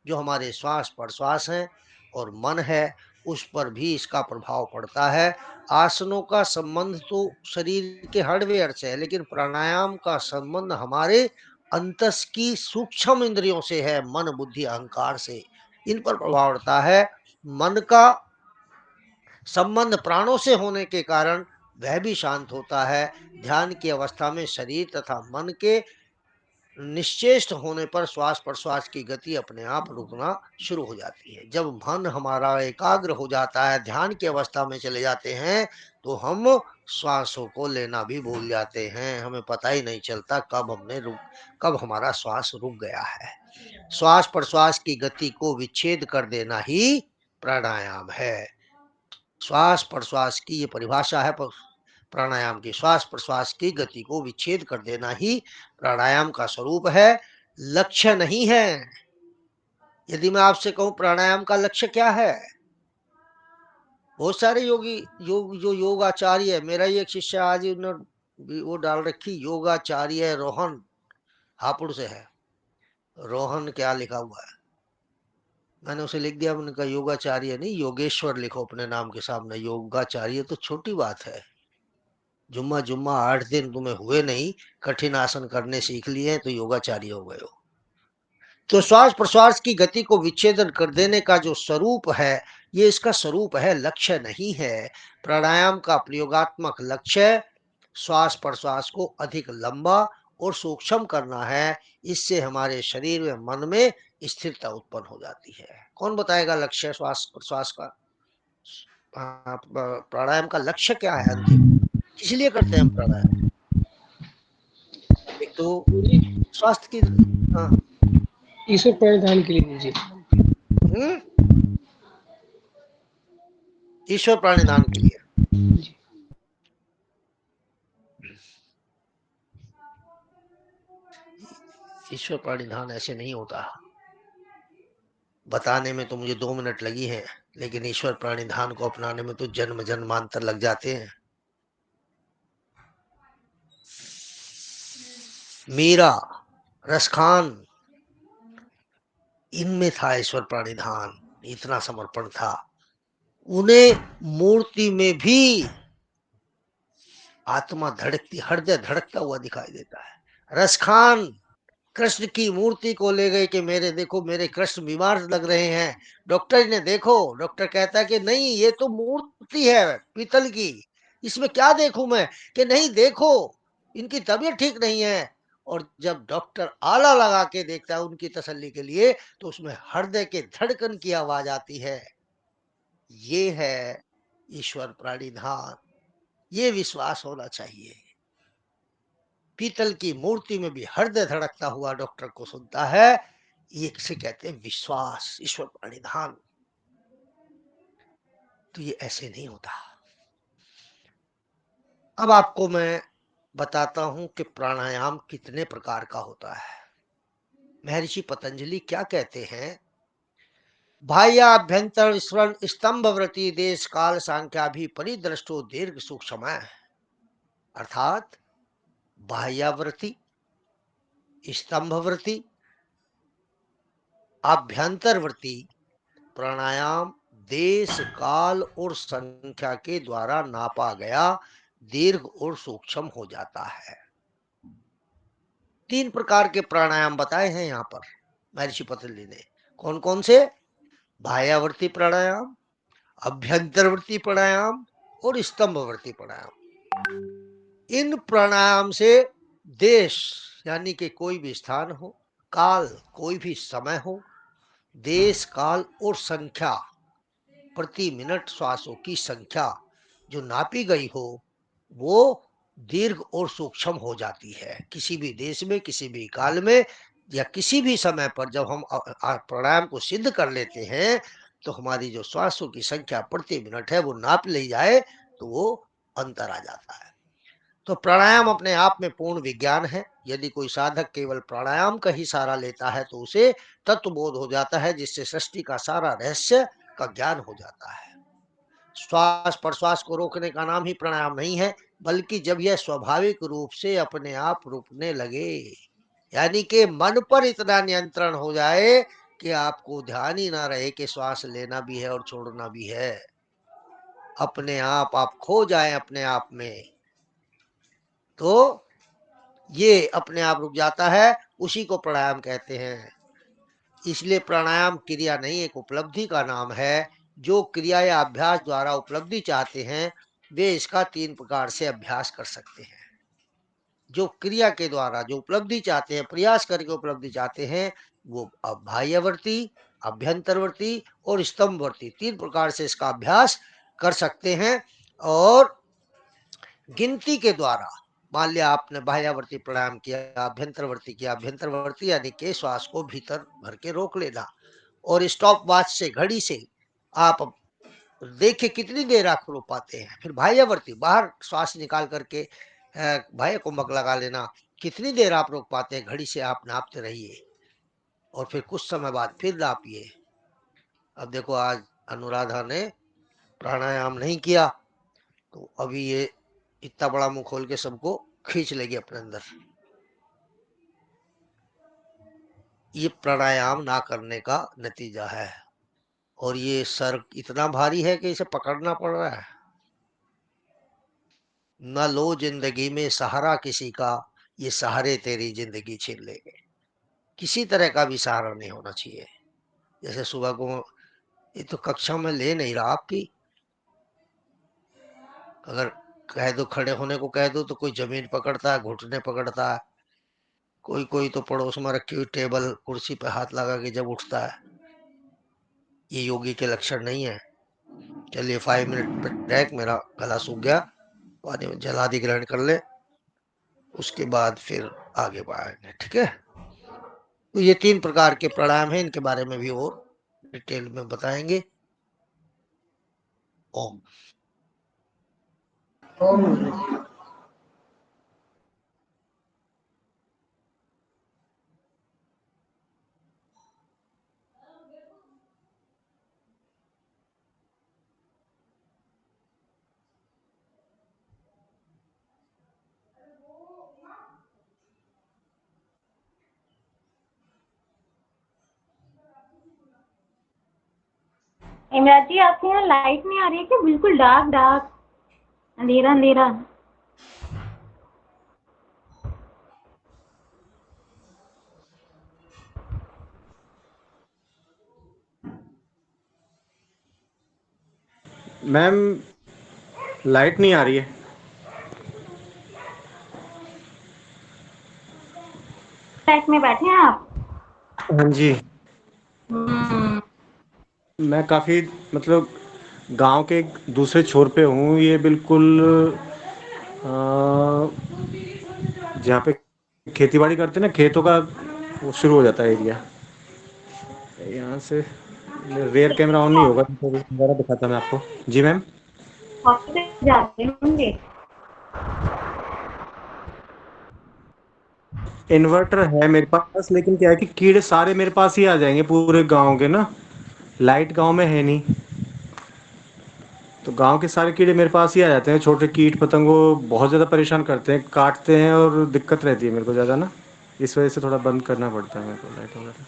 जो हमारे श्वास प्रश्वास है और मन है उस पर भी इसका प्रभाव पड़ता है। आसनों का संबंध तो शरीर के हार्डवेयर से है, लेकिन प्राणायाम का संबंध हमारे अंतस की सूक्ष्म इंद्रियों से है, मन बुद्धि अहंकार से। इन पर प्रभाव पड़ता है। मन का संबंध प्राणों से होने के कारण वह भी शांत होता है। ध्यान की अवस्था में शरीर तथा मन के निश्चेष्ट होने पर श्वास प्रश्वास की गति अपने आप रुकना शुरू हो जाती है। जब मन हमारा एकाग्र हो जाता है, ध्यान की अवस्था में चले जाते हैं, तो हम श्वासों को लेना भी भूल जाते हैं। हमें पता ही नहीं चलता कब हमारा श्वास रुक गया है। श्वास प्रश्वास की गति को विच्छेद कर देना ही प्राणायाम है। श्वास प्रश्वास की ये परिभाषा है प्राणायाम की। श्वास प्रश्वास की गति को विच्छेद कर देना ही प्राणायाम का स्वरूप है, लक्ष्य नहीं है। यदि मैं आपसे कहूं प्राणायाम का लक्ष्य क्या है, बहुत सारे जो योगाचार्य है, मेरा ही एक शिष्य आज ही उन्होंने भी वो डाल रखी, योगाचार्य रोहन हापुड़ से है। रोहन क्या लिखा हुआ है, मैंने उसे लिख दिया, मैंने कहा योगाचार्य नहीं योगेश्वर लिखो अपने नाम के सामने। योगाचार्य तो छोटी बात है, जुम्मा जुम्मा 8 दिन तुम्हें हुए नहीं, कठिन आसन करने सीख लिए तो योगाचार्य हो गए हो। तो श्वास प्रश्वास की गति को विच्छेदन कर देने का जो स्वरूप है, ये इसका स्वरूप है, लक्ष्य नहीं है। प्राणायाम का प्रयोगात्मक लक्ष्य श्वास प्रश्वास को अधिक लंबा और सूक्ष्म करना है। इससे हमारे शरीर में मन में स्थिरता उत्पन्न हो जाती है। कौन बताएगा लक्ष्य श्वास प्रश्वास का? प्राणायाम का लक्ष्य क्या है अंतिम, किस लिए करते हैं हम प्राणायाम? एक तो स्वास्थ्य की, हाँ, ईश्वर परिधान के लिए दीजिए। ईश्वर प्राणिधान के लिए। ईश्वर प्राणिधान ऐसे नहीं होता, बताने में तो मुझे 2 मिनट लगी हैं, लेकिन ईश्वर प्राणिधान को अपनाने में तो जन्म जन्मांतर लग जाते हैं। मीरा, रसखान, इनमें था ईश्वर प्राणिधान, इतना समर्पण था। उन्हें मूर्ति में भी आत्मा धड़कती, हृदय धड़कता हुआ दिखाई देता है। रसखान कृष्ण की मूर्ति को ले गए कि मेरे देखो मेरे कृष्ण बीमार लग रहे हैं, डॉक्टर ने देखो, डॉक्टर कहता है कि नहीं ये तो मूर्ति है पीतल की, इसमें क्या देखूं मैं, कि नहीं देखो इनकी तबीयत ठीक नहीं है। और जब डॉक्टर आला लगा के देखता है उनकी तसल्ली के लिए, तो उसमें हृदय के धड़कन की आवाज आती है। ये है ईश्वर प्राणिधान, ये विश्वास होना चाहिए। पीतल की मूर्ति में भी हृदय धड़कता हुआ डॉक्टर को सुनता है, ये किसे कहते हैं विश्वास, ईश्वर प्राणिधान। तो ये ऐसे नहीं होता। अब आपको मैं बताता हूं कि प्राणायाम कितने प्रकार का होता है। महर्षि पतंजलि क्या कहते हैं, बाह्याभ्यंतर विस्मरण स्तंभव्रति देश काल सांख्या भी परिदृष्टो दीर्घ सूक्ष्म, अर्थात बाह्यावृत्ति, स्तंभवृत्ति, आभ्यंतरवृत्ति प्राणायाम देश काल और संख्या के द्वारा नापा गया दीर्घ और सूक्ष्म हो जाता है। 3 प्रकार के प्राणायाम बताए हैं यहाँ पर महर्षि पतंजलि ने। कौन कौन से? बाह्यावर्ती प्राणायाम, अभ्यंतरवर्ती प्राणायाम और स्तंभवर्ती प्राणायाम। इन प्राणायाम से देश यानी कि कोई भी स्थान हो, काल कोई भी समय हो, देश काल और संख्या प्रति मिनट श्वासों की संख्या जो नापी गई हो, वो दीर्घ और सूक्ष्म हो जाती है। किसी भी देश में, किसी भी काल में या किसी भी समय पर जब हम प्राणायाम को सिद्ध कर लेते हैं, तो हमारी जो श्वासों की संख्या प्रति मिनट है वो नाप ली जाए तो वो अंतर आ जाता है। तो प्राणायाम अपने आप में पूर्ण विज्ञान है। यदि कोई साधक केवल प्राणायाम का ही सहारा लेता है तो उसे तत्वबोध हो जाता है, जिससे सृष्टि का सारा रहस्य का ज्ञान हो जाता है। श्वास प्रश्वास को रोकने का नाम ही प्राणायाम नहीं है, बल्कि जब यह स्वाभाविक रूप से अपने आप रुकने लगे, यानी कि मन पर इतना नियंत्रण हो जाए कि आपको ध्यान ही ना रहे कि श्वास लेना भी है और छोड़ना भी है, अपने आप खो जाए अपने आप में, तो ये अपने आप रुक जाता है, उसी को प्राणायाम कहते हैं। इसलिए प्राणायाम क्रिया नहीं, एक उपलब्धि का नाम है। जो क्रिया या अभ्यास द्वारा उपलब्धि चाहते हैं वे इसका 3 प्रकार से अभ्यास कर सकते हैं। जो क्रिया के द्वारा जो उपलब्धि चाहते हैं, प्रयास करके उपलब्धि चाहते हैं, वो बाह्यवर्ती, अभ्यंतरवर्ती और स्तंभवर्ती 3 प्रकार से इसका अभ्यास कर सकते हैं। और गिनती के द्वारा, मान लिया आपने बाह्यावर्ती प्राणायाम किया, अभ्यंतरवर्ती किया, अभ्यंतरवर्ती यानी कि श्वास को भीतर भर के रोक लेना, और स्टॉप वॉच से, घड़ी से आप देखिए कितनी देर आप रोक पाते हैं। फिर बाह्यावर्ती, बाहर श्वास निकाल करके बाह्य कुंभक लगा लेना, कितनी देर आप रोक पाते हैं, घड़ी से आप नापते रहिए। और फिर कुछ समय बाद फिर ना पिए। अब देखो आज अनुराधा ने प्राणायाम नहीं किया तो अभी ये इतना बड़ा मुंह खोल के सबको खींच लेगी अपने अंदर। ये प्राणायाम ना करने का नतीजा है। और ये सर इतना भारी है कि इसे पकड़ना पड़ रहा है। न लो जिंदगी में सहारा किसी का, ये सहारे तेरी जिंदगी छीन लेंगे। किसी तरह का भी सहारा नहीं होना चाहिए। जैसे सुबह को ये तो कक्षा में ले नहीं रहा आपकी, अगर कह दो खड़े होने को कह दो तो कोई जमीन पकड़ता है, घुटने पकड़ता है, कोई कोई तो पड़ोस में रखी हुई टेबल कुर्सी पे हाथ लगा के जब उठता है। ये योगी के लक्षण नहीं है। चलिए 5 मिनट ब्रेक, मेरा गला सूख गया, पानी में जलादि ग्रहण कर ले, उसके बाद फिर आगे बढ़ाएंगे, ठीक है। तो ये 3 प्रकार के प्राणायाम हैं, इनके बारे में भी और डिटेल में बताएंगे। ओम। इमरान जी, आपके यहाँ लाइट नहीं आ रही है क्या? बिल्कुल डार्क डार्क, अंधेरा अंधेरा। मैम लाइट नहीं आ रही है। फ्लैट में बैठे हैं आप? हाँ जी। हम्म। मैं काफ़ी मतलब गांव के एक दूसरे छोर पे हूँ। ये बिल्कुल अ, जहाँ पे खेती बाड़ी करते हैं ना, खेतों का वो शुरू हो जाता है एरिया। यहाँ से रेयर कैमरा ऑन नहीं होगा तो दोबारा दिखाता मैं आपको। जी मैम। हॉस्पिटल जाते होंगे। इन्वर्टर है मेरे पास, लेकिन क्या है कि कीड़े सारे मेरे पास ही आ जाएंगे पूरे गांव के ना। लाइट गांव में है नहीं, तो गांव के सारे कीड़े मेरे पास ही आ जाते हैं। छोटे कीट पतंग वो बहुत ज़्यादा परेशान करते हैं, काटते हैं और दिक्कत रहती है मेरे को ज़्यादा ना। इस वजह से थोड़ा बंद करना पड़ता है मेरे को लाइट वगैरह।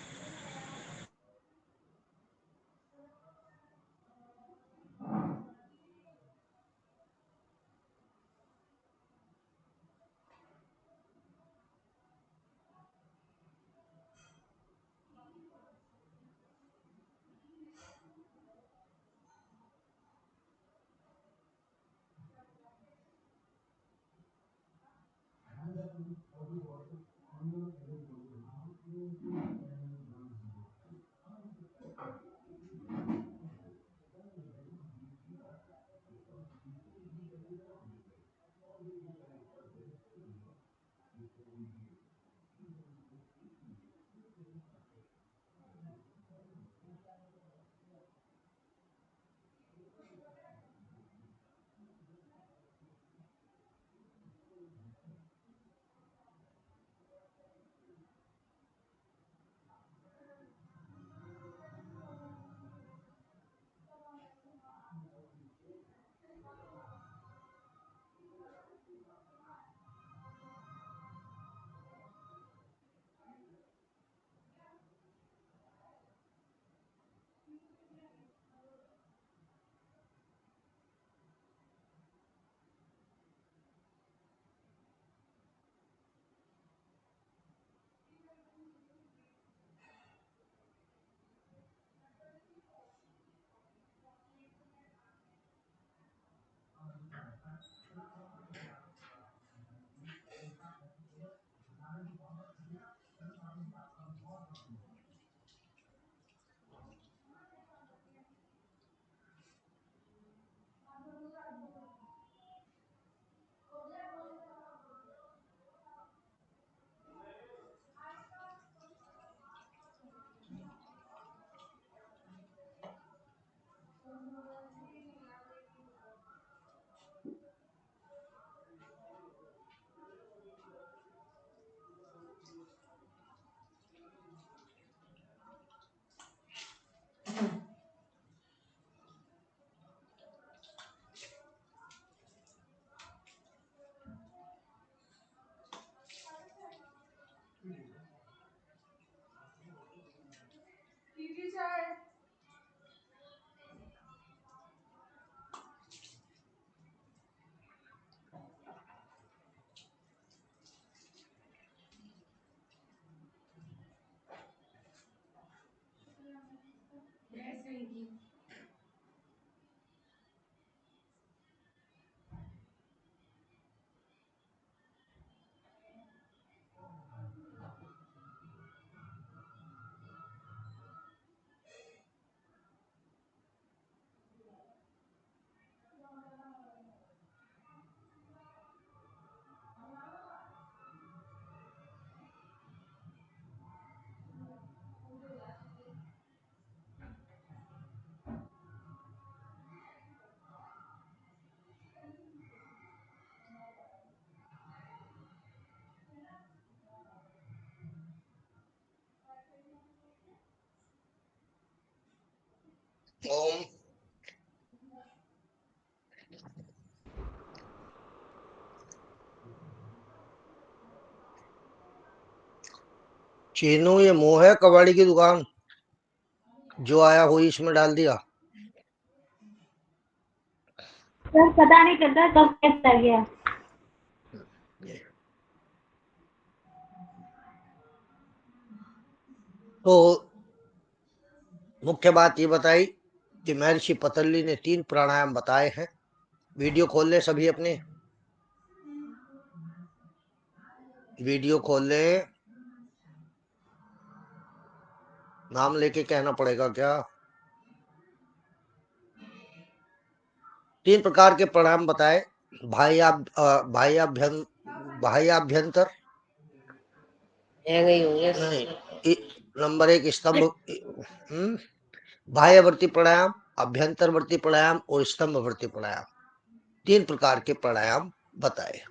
ओम। चीनू, ये मोह है कबाड़ी की दुकान, जो आया हुई इसमें डाल दिया। सर पता नहीं चलता कब कैसे आ गया। तो मुख्य बात ये बताई कि महर्षि पतंजलि ने 3 प्राणायाम बताए हैं। वीडियो खोल ले सभी अपने, वीडियो खोल ले। नाम लेके कहना पड़ेगा क्या? 3 प्रकार के प्राणायाम बताए। बाह्याभ्यंतर नहीं, नंबर 1 स्तंभ, बाह्यवर्ती प्राणायाम, अभ्यंतरवर्ती प्राणायाम और स्तंभवर्ती प्राणायाम। 3 प्रकार के प्राणायाम बताए।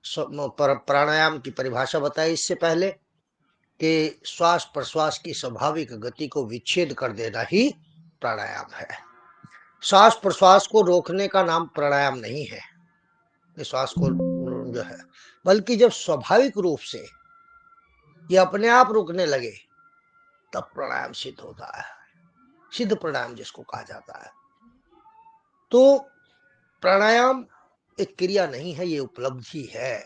प्राणायाम की परिभाषा बताई इससे पहले कि श्वास प्रश्वास की स्वाभाविक गति को विच्छेद कर देना ही प्राणायाम है। श्वास प्रश्वास को रोकने का नाम प्राणायाम नहीं है, श्वास को जो है, बल्कि जब स्वाभाविक रूप से ये अपने आप रुकने लगे तब प्राणायाम सिद्ध होता है, सिद्ध प्राणायाम जिसको कहा जाता है। तो प्राणायाम एक क्रिया नहीं है, ये उपलब्धि है।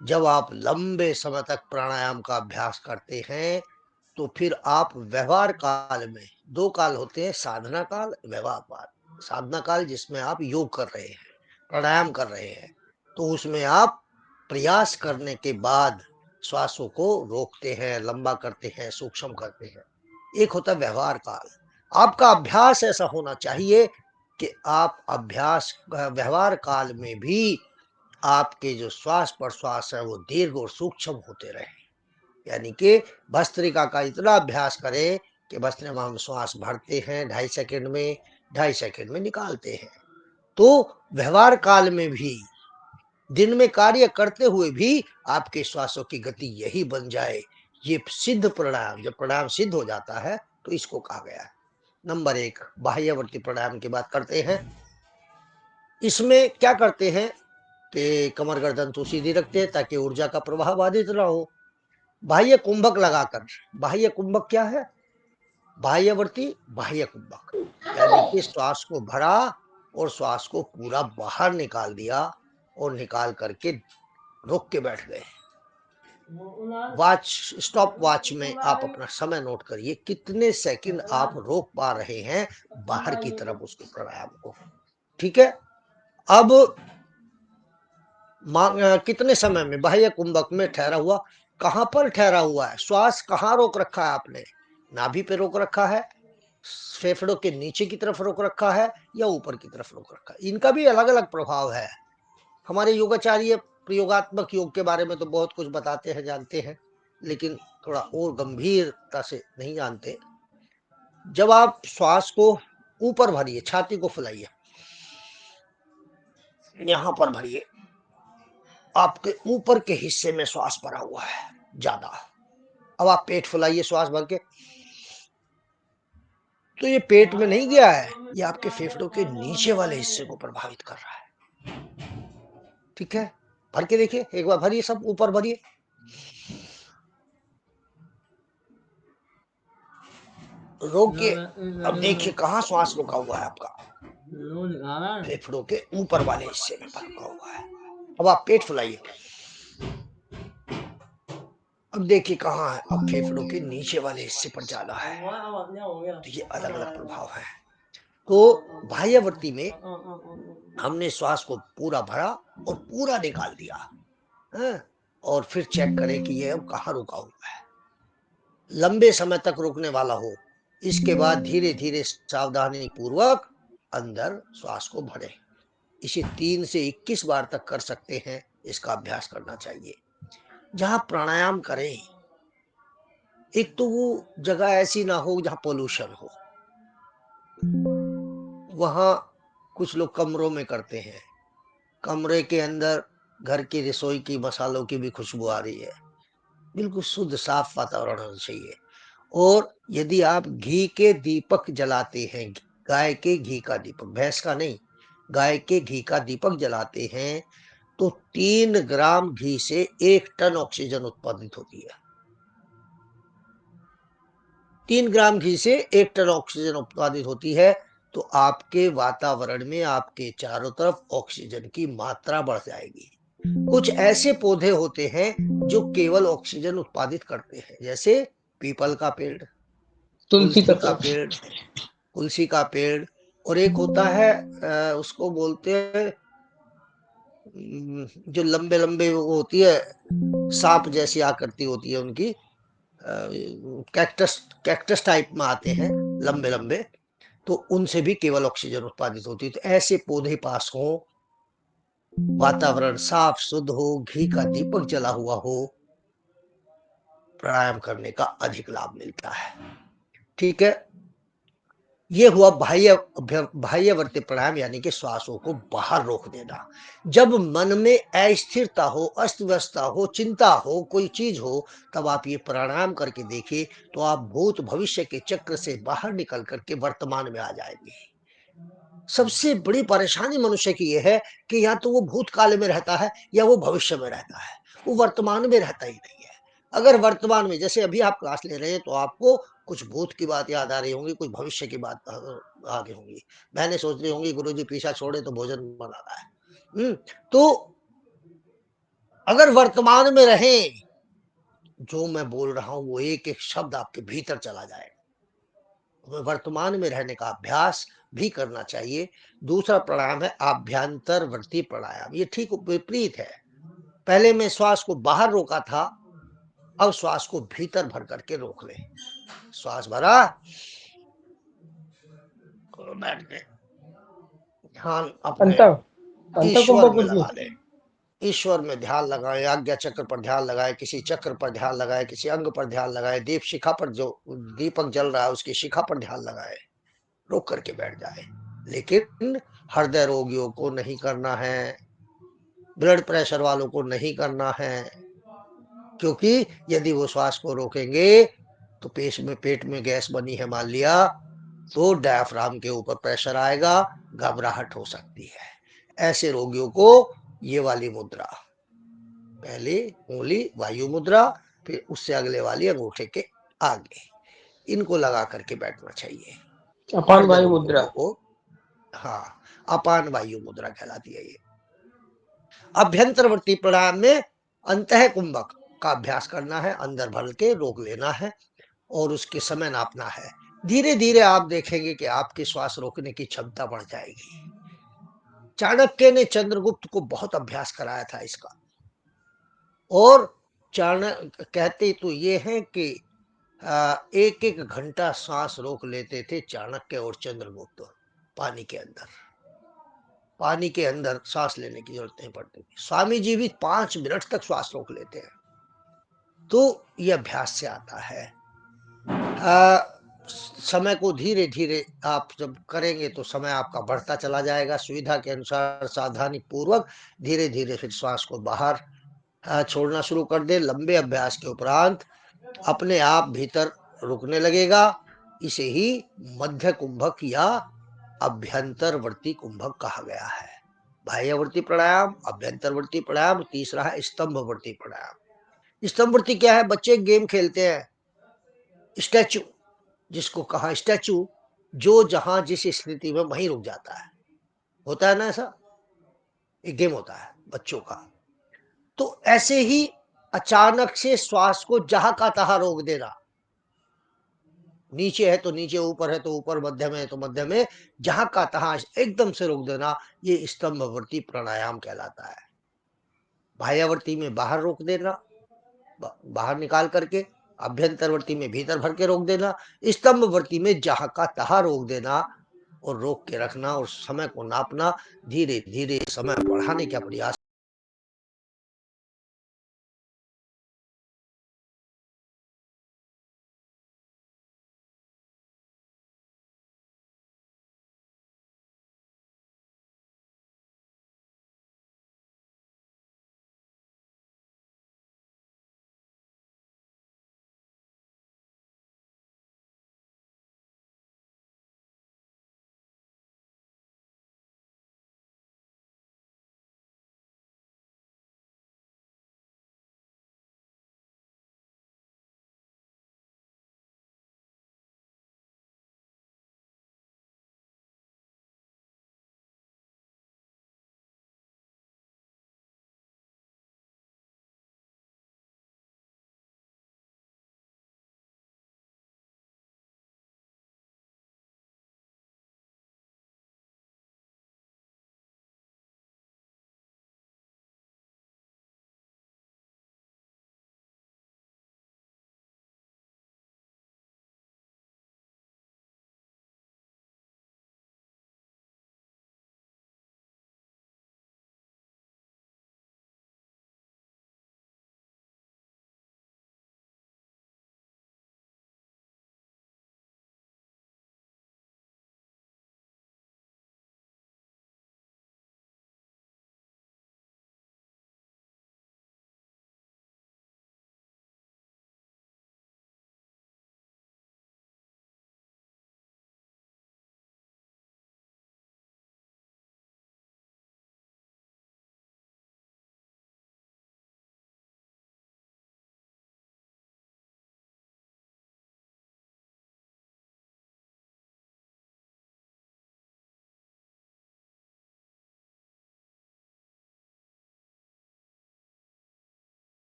जब आप लंबे समय तक प्राणायाम का अभ्यास करते हैं तो फिर आप व्यवहार काल में 2 काल होते हैं, साधना काल, व्यवहार काल। साधना काल जिसमें आप योग कर रहे हैं, प्राणायाम कर रहे हैं, तो उसमें आप प्रयास करने के बाद श्वासों को रोकते हैं, लंबा करते हैं, सूक्ष्म करते हैं। एक होता है व्यवहार काल। आपका अभ्यास ऐसा होना चाहिए कि आप व्यवहार काल में भी आपके जो श्वास प्रश्वास है वो दीर्घ और सूक्ष्म होते रहे। यानी कि भस्त्रिका का इतना अभ्यास करें कि भस्त्रिका में हम श्वास भरते हैं 2.5 सेकंड में, 2.5 सेकंड में निकालते हैं। तो व्यवहार काल में भी, दिन में कार्य करते हुए भी आपके श्वासों की गति यही बन जाए, ये सिद्ध प्राणायाम। जब प्राणायाम सिद्ध हो जाता है तो इसको कहा गया है। नंबर 1 बाह्यवर्ती प्राणायाम की बात करते हैं। इसमें क्या करते हैं कि कमर गर्दन तो सीधी रखते हैं ताकि ऊर्जा का प्रवाह बाधित ना हो। बाह्य कुंभक लगाकर, बाह्य कुंभक क्या है? बाह्यवर्ती बाह्य कुंभक, यानी कि श्वास को भरा और श्वास को पूरा बाहर निकाल दिया और निकाल करके रुक के बैठ गए। स्टॉप वॉच में आप अपना समय नोट करिए, कितने सेकंड आप रोक पा रहे हैं बाहर की तरफ उसके प्राणायाम को। ठीक है, अब कितने समय में बाह्य कुंभक में ठहरा हुआ, कहां पर ठहरा हुआ है? श्वास कहां रोक रखा है आपने? नाभि पे रोक रखा है, फेफड़ों के नीचे की तरफ रोक रखा है, या ऊपर की तरफ रोक रखा है? इनका भी अलग अलग प्रभाव है। हमारे योगाचार्य प्रयोगात्मक योग के बारे में तो बहुत कुछ बताते हैं, जानते हैं, लेकिन थोड़ा और गंभीरता से नहीं जानते। जब आप श्वास को ऊपर भरिए, छाती को फुलाइए, यहां पर भरिए, आपके ऊपर के हिस्से में श्वास भरा हुआ है ज्यादा। अब आप पेट फुलाइए श्वास भर के, तो ये पेट में नहीं गया है, ये आपके फेफड़ों के नीचे वाले हिस्से को प्रभावित कर रहा है। ठीक है, भर के देखिए, एक बार भरिए, सब ऊपर भरिए। रोक के अब देखिए कहाँ श्वास रुका हुआ है आपका, फेफड़ों के ऊपर वाले हिस्से में रुका हुआ है। अब आप पेट फुलाइए, अब देखिए कहाँ है, अब फेफड़ों के नीचे वाले हिस्से पर ज्यादा है। तो ये अलग अलग प्रभाव है। तो बाह्यवर्ती में हमने श्वास को पूरा भरा और पूरा निकाल दिया, और फिर चेक करें कि ये अब कहाँ रुका हुआ है। लंबे समय तक रुकने वाला हो, इसके बाद धीरे धीरे सावधानी पूर्वक अंदर श्वास को भरें। इसे 3 से 21 बार तक कर सकते हैं, इसका अभ्यास करना चाहिए। जहां प्राणायाम करें, एक तो वो जगह ऐसी ना हो जहां पोल्यूशन हो। वहां कुछ लोग कमरों में करते हैं, कमरे के अंदर घर की रसोई की मसालों की भी खुशबू आ रही है। बिल्कुल शुद्ध साफ वातावरण होना चाहिए। और यदि आप घी के दीपक जलाते हैं, गाय के घी का दीपक, भैंस का नहीं, गाय के घी का दीपक जलाते हैं, तो 3 ग्राम घी से 1 टन ऑक्सीजन उत्पादित होती है। 3 ग्राम घी से 1 टन ऑक्सीजन उत्पादित होती है। तो आपके वातावरण में आपके चारों तरफ ऑक्सीजन की मात्रा बढ़ जाएगी। कुछ ऐसे पौधे होते हैं जो केवल ऑक्सीजन उत्पादित करते हैं, जैसे पीपल का पेड़, तुलसी का का पेड़, तुलसी का पेड़, और एक होता है उसको बोलते हैं जो लंबे लंबे वो होती है, सांप जैसी आकृति होती है उनकी, कैक्टस, कैक्टस टाइप में आते हैं लंबे लंबे, तो उनसे भी केवल ऑक्सीजन उत्पादित होती है। तो ऐसे पौधे पास हो, वातावरण साफ शुद्ध हो, घी का दीपक जला हुआ हो, प्राणायाम करने का अधिक लाभ मिलता है। ठीक है, ये हुआ बाह्यवर्ती प्राणायाम, यानी कि श्वासों को बाहर रोक देना। जब मन में अस्थिरता हो, अस्त व्यस्तता हो, चिंता हो, कोई चीज हो, तब आप ये प्राणायाम करके देखिए, तो आप भूत भविष्य के चक्र से बाहर निकल करके वर्तमान में आ जाएंगे। सबसे बड़ी परेशानी मनुष्य की यह है कि या तो वो भूतकाल में रहता है या वो भविष्य में रहता है, वो वर्तमान में रहता ही नहीं है। अगर वर्तमान में, जैसे अभी आप क्लास ले रहे हैं, तो आपको कुछ भूत की बात याद आ रही होंगी, कुछ भविष्य की बात आ गई होंगी, बहनें सोच रही होंगी गुरुजी पीछा छोड़े तो भोजन बनाना है। तो अगर वर्तमान में रहें, जो मैं बोल रहा हूं वो एक एक शब्द आपके भीतर चला जाए। वर्तमान में रहने का अभ्यास भी करना चाहिए। दूसरा प्राणायाम है आभ्यंतरवर्ती प्राणायाम। ये ठीक विपरीत है। पहले मैं श्वास को बाहर रोका था, अब श्वास को भीतर भर करके रोक ले। श्वास भरा, बैठ के ध्यान अपने ईश्वर में लगा ले। ईश्वर में ध्यान लगाए, आज्ञा चक्र पर ध्यान लगाए, किसी चक्र पर ध्यान लगाए, किसी अंग पर ध्यान लगाए, दीप शिखा पर, जो दीपक जल रहा है उसकी शिखा पर ध्यान लगाए, रोक करके बैठ जाए। लेकिन हृदय रोगियों को नहीं करना है, ब्लड प्रेशर वालों को नहीं करना है, क्योंकि यदि वो श्वास को रोकेंगे तो पेट में गैस बनी है मान लिया, तो डायफ्राम के ऊपर प्रेशर आएगा, घबराहट हो सकती है। ऐसे रोगियों को ये वाली मुद्रा, पहले उंगली वायु मुद्रा, फिर उससे अगले वाली अंगूठे के आगे, इनको लगा करके बैठना चाहिए। अपान वायु मुद्रा। हाँ, अपान वायु मुद्रा कहलाती है ये। अभ्यंतरवर्ती प्राणायाम में अंतः कुंभक का अभ्यास करना है, अंदर भर के रोक लेना है और उसके समय नापना है। धीरे धीरे आप देखेंगे कि आपकी श्वास रोकने की क्षमता बढ़ जाएगी। चाणक्य ने चंद्रगुप्त को बहुत अभ्यास कराया था इसका, और चाणक्य कहते तो ये हैं कि एक एक घंटा सांस रोक लेते थे चाणक्य और चंद्रगुप्त। पानी के अंदर सांस लेने की जरूरत नहीं पड़ती थी। स्वामी जी भी 5 मिनट तक श्वास रोक लेते हैं। तो यह अभ्यास से आता है। समय को धीरे धीरे आप जब करेंगे तो समय आपका बढ़ता चला जाएगा। सुविधा के अनुसार सावधानी पूर्वक धीरे धीरे फिर श्वास को बाहर छोड़ना शुरू कर दे। लंबे अभ्यास के उपरांत अपने आप भीतर रुकने लगेगा। इसे ही मध्य कुंभक या अभ्यंतरवर्ती कुंभक कहा गया है। बाह्यवर्ती प्राणायाम, अभ्यंतरवर्ती प्राणायाम, तीसरा है स्तंभवर्ती प्राणायाम। स्तंभवर्ती क्या है? बच्चे गेम खेलते हैं, स्टैचू जिसको कहा, स्टैचू जो जहां जिस स्थिति में वहीं रुक जाता है, होता है ना, ऐसा एक गेम होता है बच्चों का। तो ऐसे ही अचानक से श्वास को जहां का तहां रोक देना, नीचे है तो नीचे, ऊपर है तो ऊपर, मध्य में है तो मध्य में, जहां का तहां एकदम से रोक देना, ये स्तंभवर्ती प्राणायाम कहलाता है। बाह्यवर्ती में बाहर रोक देना, बाहर निकाल करके, अभ्यंतरवर्ती में भीतर भर के रोक देना, स्तंभवर्ती में जहां का तहां रोक देना और रोक के रखना और समय को नापना। धीरे धीरे समय बढ़ाने का प्रयास